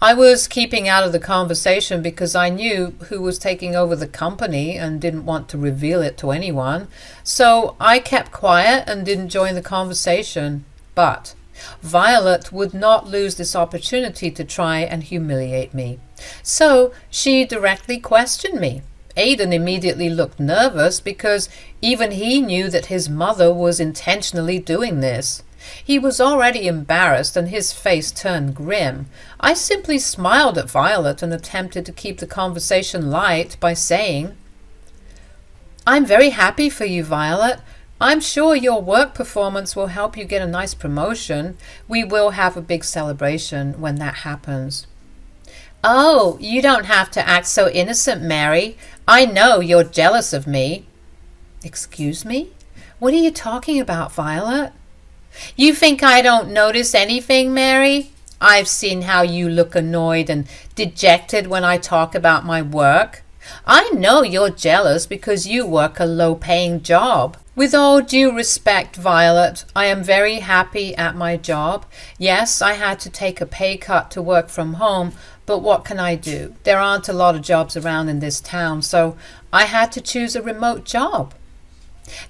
I was keeping out of the conversation because I knew who was taking over the company and didn't want to reveal it to anyone. So I kept quiet and didn't join the conversation. But Violet would not lose this opportunity to try and humiliate me. So she directly questioned me. Aidan immediately looked nervous because even he knew that his mother was intentionally doing this. He was already embarrassed and his face turned grim. I simply smiled at Violet and attempted to keep the conversation light by saying, "I'm very happy for you, Violet. I'm sure your work performance will help you get a nice promotion. We will have a big celebration when that happens." "Oh, you don't have to act so innocent, Mary. I know you're jealous of me." "Excuse me? What are you talking about, Violet?" "You think I don't notice anything, Mary? I've seen how you look annoyed and dejected when I talk about my work. I know you're jealous because you work a low-paying job." "With all due respect, Violet, I am very happy at my job. Yes, I had to take a pay cut to work from home, but what can I do? There aren't a lot of jobs around in this town, so I had to choose a remote job."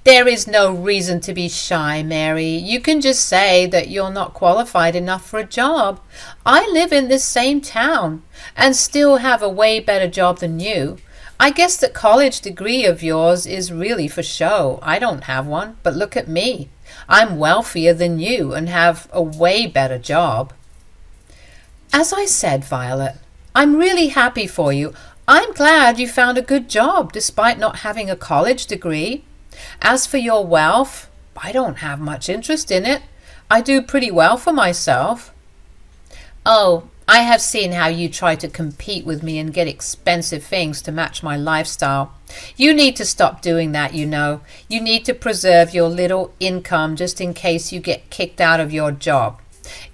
"There is no reason to be shy, Mary. You can just say that you're not qualified enough for a job. I live in this same town and still have a way better job than you. I guess that college degree of yours is really for show. I don't have one, but look at me. I'm wealthier than you and have a way better job." "As I said, Violet, I'm really happy for you. I'm glad you found a good job despite not having a college degree. As for your wealth, I don't have much interest in it. I do pretty well for myself." "Oh, I have seen how you try to compete with me and get expensive things to match my lifestyle. You need to stop doing that, you know. You need to preserve your little income just in case you get kicked out of your job.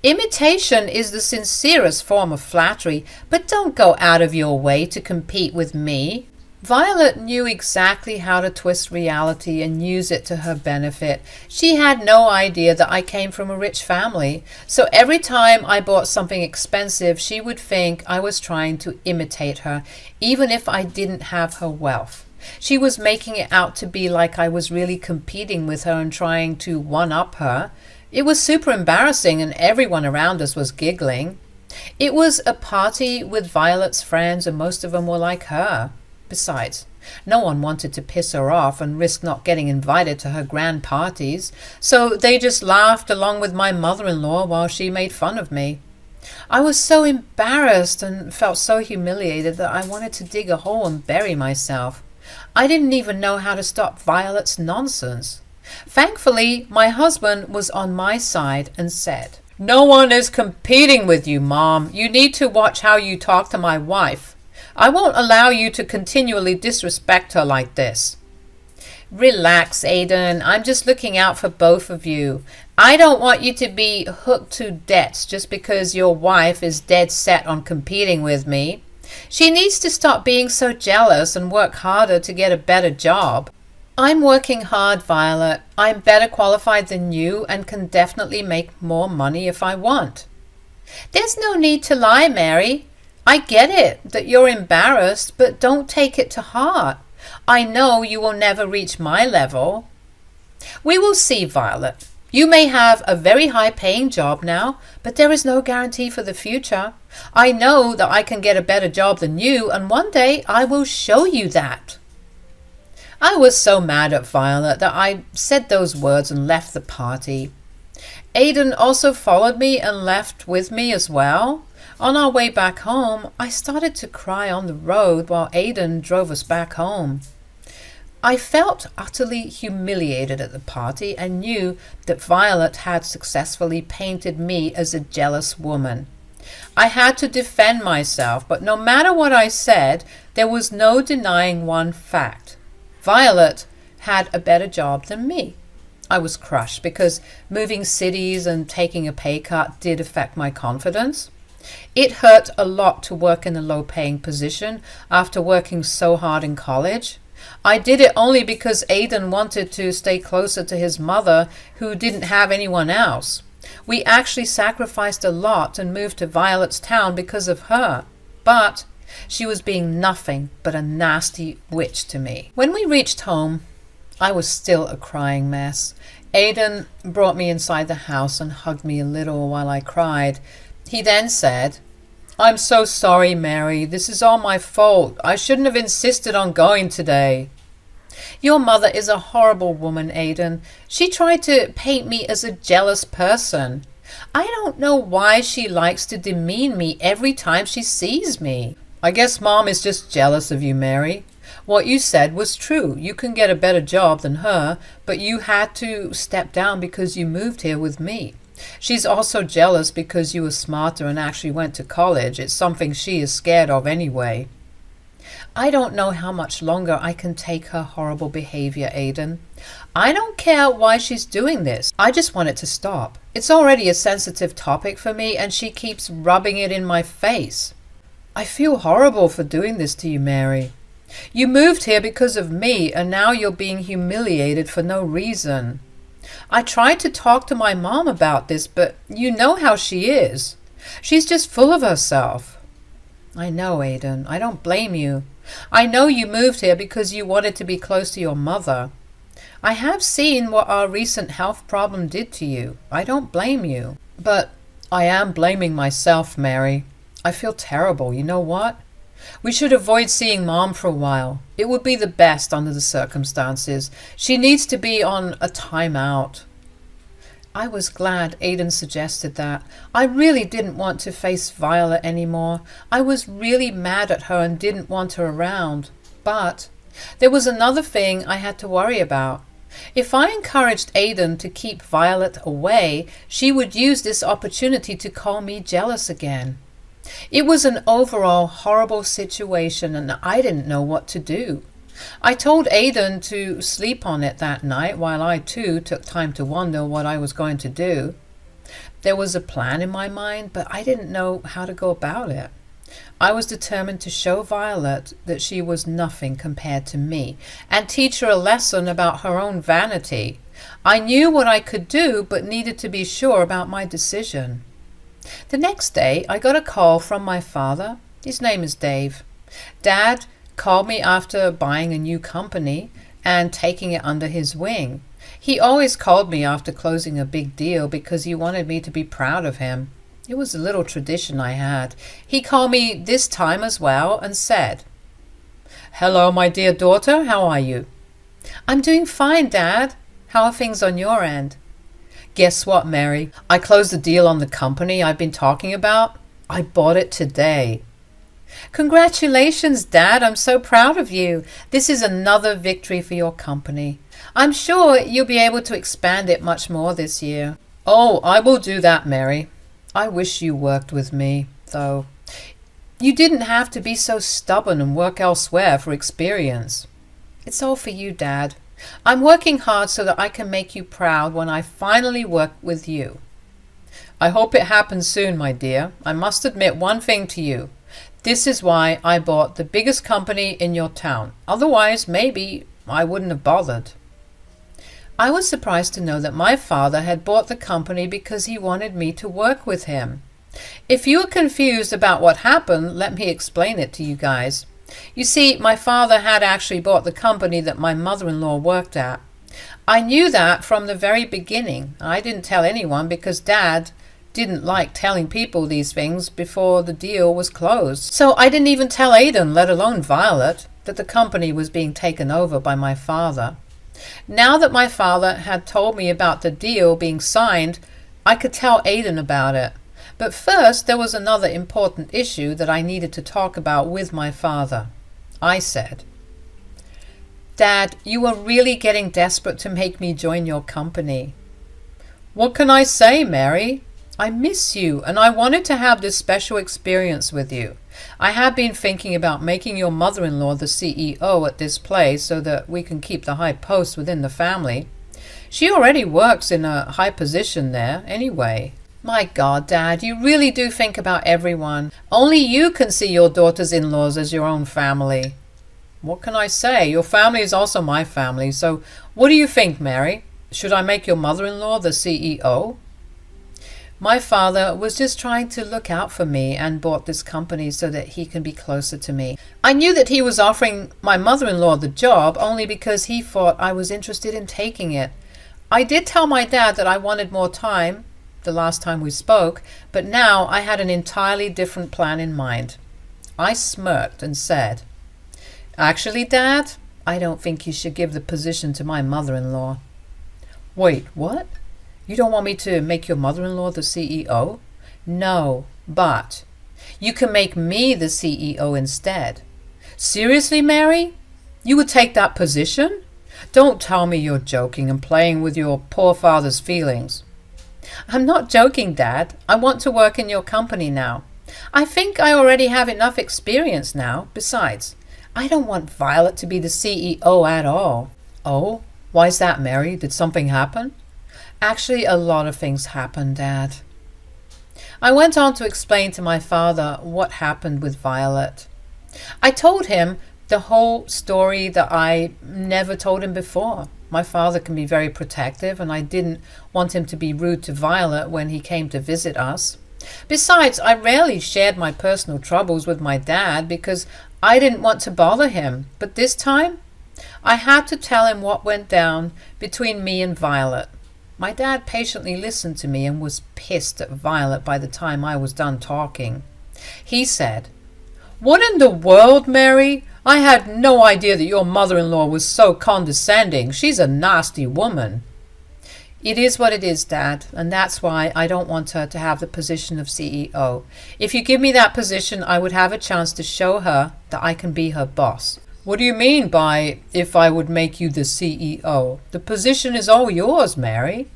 Imitation is the sincerest form of flattery, but don't go out of your way to compete with me." Violet knew exactly how to twist reality and use it to her benefit. She had no idea that I came from a rich family, so every time I bought something expensive, she would think I was trying to imitate her, even if I didn't have her wealth. She was making it out to be like I was really competing with her and trying to one-up her. It was super embarrassing and everyone around us was giggling. It was a party with Violet's friends and most of them were like her. Besides, no one wanted to piss her off and risk not getting invited to her grand parties, so they just laughed along with my mother-in-law while she made fun of me. I was so embarrassed and felt so humiliated that I wanted to dig a hole and bury myself. I didn't even know how to stop Violet's nonsense. Thankfully, my husband was on my side and said, "No one is competing with you, Mom. You need to watch how you talk to my wife. I won't allow you to continually disrespect her like this." "Relax, Aidan. I'm just looking out for both of you. I don't want you to be hooked to debts just because your wife is dead set on competing with me. She needs to stop being so jealous and work harder to get a better job. I'm working hard, Violet. I'm better qualified than you and can definitely make more money if I want. There's no need to lie, Mary. I get it that you're embarrassed, but don't take it to heart. I know you will never reach my level. We will see, Violet. You may have a very high-paying job now, but there is no guarantee for the future. I know that I can get a better job than you, and one day I will show you that. I was so mad at Violet that I said those words and left the party. Aidan also followed me and left with me as well. On our way back home, I started to cry on the road while Aidan drove us back home. I felt utterly humiliated at the party and knew that Violet had successfully painted me as a jealous woman. I had to defend myself, but no matter what I said, there was no denying one fact. Violet had a better job than me. I was crushed because moving cities and taking a pay cut did affect my confidence. It hurt a lot to work in a low-paying position after working so hard in college. I did it only because Aidan wanted to stay closer to his mother, who didn't have anyone else. We actually sacrificed a lot and moved to Violet's town because of her. But she was being nothing but a nasty witch to me. When we reached home, I was still a crying mess. Aidan brought me inside the house and hugged me a little while I cried. He then said, "I'm so sorry, Mary. This is all my fault. I shouldn't have insisted on going today." "Your mother is a horrible woman, Aidan. She tried to paint me as a jealous person. I don't know why she likes to demean me every time she sees me." "I guess Mom is just jealous of you, Mary. What you said was true. You can get a better job than her, but you had to step down because you moved here with me. She's also jealous because you were smarter and actually went to college. It's something she is scared of anyway." "I don't know how much longer I can take her horrible behavior, Aidan. I don't care why she's doing this. I just want it to stop. It's already a sensitive topic for me, and she keeps rubbing it in my face. I feel horrible for doing this to you, Mary. You moved here because of me, and now you're being humiliated for no reason. I tried to talk to my mom about this, but you know how she is. She's just full of herself." "I know, Aidan. I don't blame you. I know you moved here because you wanted to be close to your mother. I have seen what our recent health problem did to you. I don't blame you. But I am blaming myself, Mary. I feel terrible. You know what? We should avoid seeing Mom for a while. It would be the best under the circumstances. She needs to be on a timeout." I was glad Aidan suggested that. I really didn't want to face Violet anymore. I was really mad at her and didn't want her around. But there was another thing I had to worry about. If I encouraged Aidan to keep Violet away, she would use this opportunity to call me jealous again. It was an overall horrible situation, and I didn't know what to do. I told Aidan to sleep on it that night while I too took time to wonder what I was going to do. There was a plan in my mind, but I didn't know how to go about it. I was determined to show Violet that she was nothing compared to me and teach her a lesson about her own vanity. I knew what I could do, but needed to be sure about my decision. The next day, I got a call from my father. His name is Dave. Dad called me after buying a new company and taking it under his wing. He always called me after closing a big deal because he wanted me to be proud of him. It was a little tradition I had. He called me this time as well and said, "Hello, my dear daughter. How are you?" "I'm doing fine, Dad. How are things on your end?" "Guess what, Mary? I closed the deal on the company I've been talking about. I bought it today." "Congratulations, Dad. I'm so proud of you. This is another victory for your company. I'm sure you'll be able to expand it much more this year." "Oh, I will do that, Mary. I wish you worked with me, though. You didn't have to be so stubborn and work elsewhere for experience." "It's all for you, Dad. I'm working hard so that I can make you proud when I finally work with you." "I hope it happens soon, my dear. I must admit one thing to you. This is why I bought the biggest company in your town. Otherwise, maybe I wouldn't have bothered." I was surprised to know that my father had bought the company because he wanted me to work with him. If you are confused about what happened, let me explain it to you guys. You see, my father had actually bought the company that my mother-in-law worked at. I knew that from the very beginning. I didn't tell anyone because Dad didn't like telling people these things before the deal was closed. So I didn't even tell Aidan, let alone Violet, that the company was being taken over by my father. Now that my father had told me about the deal being signed, I could tell Aidan about it. But first there was another important issue that I needed to talk about with my father. I said, "Dad, you are really getting desperate to make me join your company." "What can I say, Mary? I miss you and I wanted to have this special experience with you. I have been thinking about making your mother-in-law the CEO at this place so that we can keep the high post within the family. She already works in a high position there anyway." My God, Dad, you really do think about everyone. Only you can see your daughter's in-laws as your own family. What can I say? Your family is also my family. So what do you think, Mary? Should I make your mother-in-law the CEO? My father was just trying to look out for me and bought this company so that he can be closer to me. I knew that he was offering my mother-in-law the job only because he thought I was interested in taking it. I did tell my dad that I wanted more time the last time we spoke, but now I had an entirely different plan in mind. I smirked and said, "Actually, Dad, I don't think you should give the position to my mother-in-law." "Wait, what? You don't want me to make your mother-in-law the CEO?" "No, but you can make me the CEO instead." "Seriously, Mary? You would take that position? Don't tell me you're joking and playing with your poor father's feelings." "I'm not joking, Dad. I want to work in your company now. I think I already have enough experience now. Besides, I don't want Violet to be the CEO at all." "Oh, why's that, Mary? Did something happen?" "Actually, a lot of things happened, Dad." I went on to explain to my father what happened with Violet. I told him the whole story that I never told him before. My father can be very protective, and I didn't want him to be rude to Violet when he came to visit us. Besides, I rarely shared my personal troubles with my dad because I didn't want to bother him. But this time, I had to tell him what went down between me and Violet. My dad patiently listened to me and was pissed at Violet by the time I was done talking. He said, "What in the world, Mary? I had no idea that your mother-in-law was so condescending. She's a nasty woman." "It is what it is, Dad, and that's why I don't want her to have the position of CEO. If you give me that position, I would have a chance to show her that I can be her boss." "What do you mean by if I would make you the CEO? The position is all yours, Mary.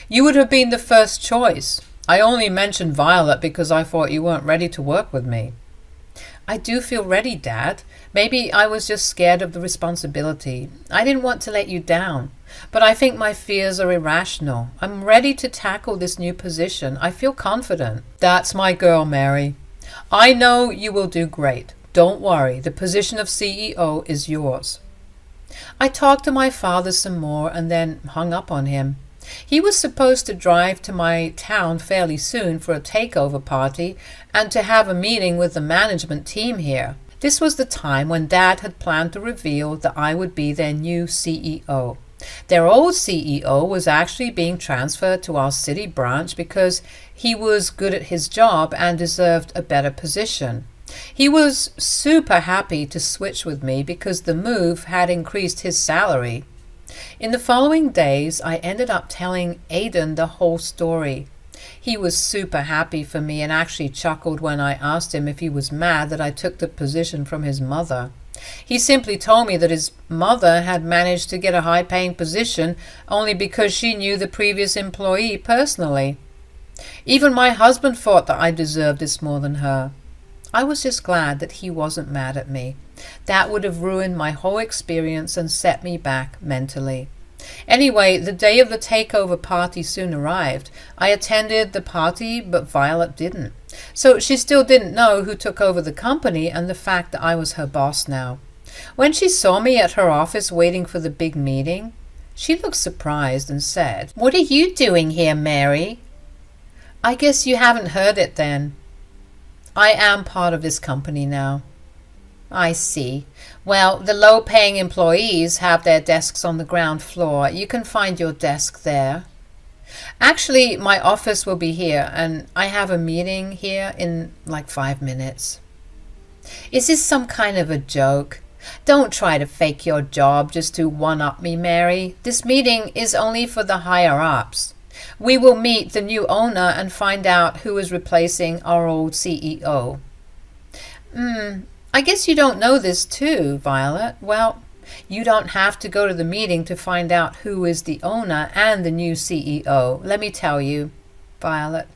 You would have been the first choice. I only mentioned Violet because I thought you weren't ready to work with me." "I do feel ready, Dad. Maybe I was just scared of the responsibility. I didn't want to let you down. But I think my fears are irrational. I'm ready to tackle this new position. I feel confident." "That's my girl, Mary. I know you will do great. Don't worry. The position of CEO is yours." I talked to my father some more and then hung up on him. He was supposed to drive to my town fairly soon for a takeover party and to have a meeting with the management team here. This was the time when Dad had planned to reveal that I would be their new CEO. Their old CEO was actually being transferred to our city branch because he was good at his job and deserved a better position. He was super happy to switch with me because the move had increased his salary. In the following days, I ended up telling Aidan the whole story. He was super happy for me and actually chuckled when I asked him if he was mad that I took the position from his mother. He simply told me that his mother had managed to get a high-paying position only because she knew the previous employee personally. Even my husband thought that I deserved this more than her. I was just glad that he wasn't mad at me. That would have ruined my whole experience and set me back mentally. Anyway, the day of the takeover party soon arrived. I attended the party, but Violet didn't. So she still didn't know who took over the company and the fact that I was her boss now. When she saw me at her office waiting for the big meeting, she looked surprised and said, "What are you doing here, Mary?" "I guess you haven't heard it then. I am part of this company now." "I see. Well, the low-paying employees have their desks on the ground floor. You can find your desk there." "Actually, my office will be here, and I have a meeting here in like 5 minutes." "Is this some kind of a joke? Don't try to fake your job just to one-up me, Mary. This meeting is only for the higher-ups. We will meet the new owner and find out who is replacing our old CEO." I guess you don't know this too, Violet. Well, you don't have to go to the meeting to find out who is the owner and the new CEO. Let me tell you, Violet,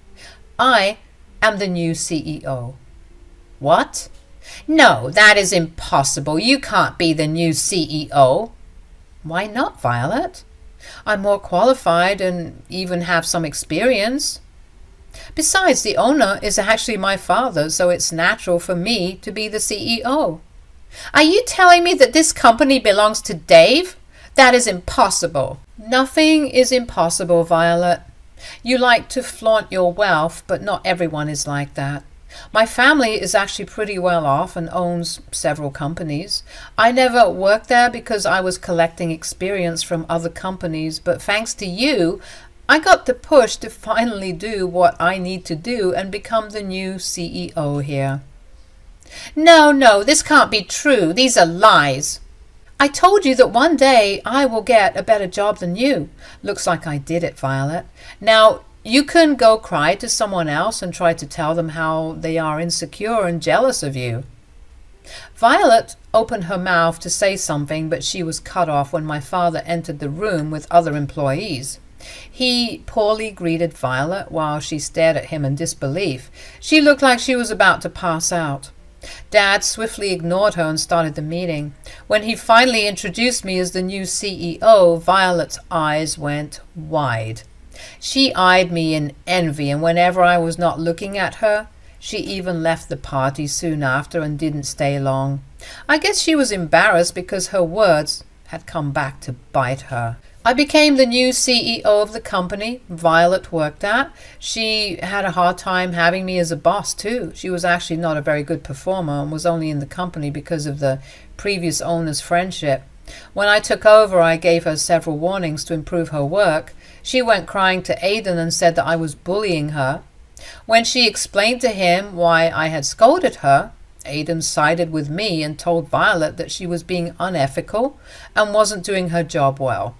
I am the new CEO. "What? No, that is impossible. You can't be the new CEO." "Why not, Violet? I'm more qualified and even have some experience. Besides, the owner is actually my father, so it's natural for me to be the CEO." "Are you telling me that this company belongs to Dave? That is impossible." "Nothing is impossible, Violet. You like to flaunt your wealth, but not everyone is like that. My family is actually pretty well off and owns several companies. I never worked there because I was collecting experience from other companies, but thanks to you, I got the push to finally do what I need to do and become the new CEO here." No, this can't be true. These are lies." "I told you that one day I will get a better job than you." "Looks like I did it, Violet. Now, you can go cry to someone else and try to tell them how they are insecure and jealous of you." Violet opened her mouth to say something, but she was cut off when my father entered the room with other employees. He poorly greeted Violet while she stared at him in disbelief. She looked like she was about to pass out. Dad swiftly ignored her and started the meeting. When he finally introduced me as the new CEO, Violet's eyes went wide. She eyed me in envy, and whenever I was not looking at her, she even left the party soon after and didn't stay long. I guess she was embarrassed because her words had come back to bite her. I became the new CEO of the company Violet worked at. She had a hard time having me as a boss too. She was actually not a very good performer and was only in the company because of the previous owner's friendship. When I took over, I gave her several warnings to improve her work. She went crying to Aidan and said that I was bullying her. When she explained to him why I had scolded her, Aidan sided with me and told Violet that she was being unethical and wasn't doing her job well.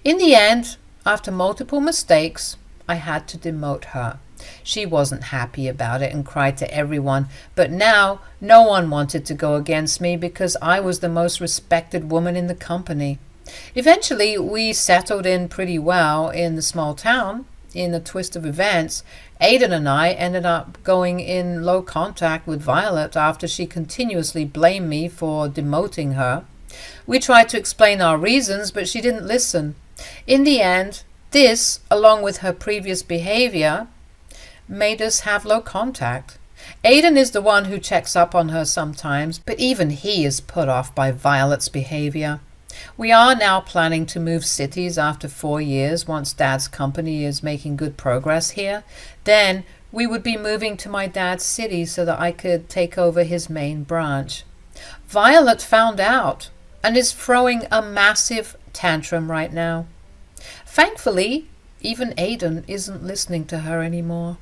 In the end, after multiple mistakes, I had to demote her. She wasn't happy about it and cried to everyone, but now no one wanted to go against me because I was the most respected woman in the company. Eventually, we settled in pretty well in the small town. In a twist of events, Aidan and I ended up going in low contact with Violet after she continuously blamed me for demoting her. We tried to explain our reasons, but she didn't listen. In the end, this, along with her previous behavior, made us have low contact. Aidan is the one who checks up on her sometimes, but even he is put off by Violet's behavior. We are now planning to move cities after 4 years once Dad's company is making good progress here. Then we would be moving to my dad's city so that I could take over his main branch. Violet found out and is throwing a massive tantrum right now. Thankfully, even Aidan isn't listening to her anymore.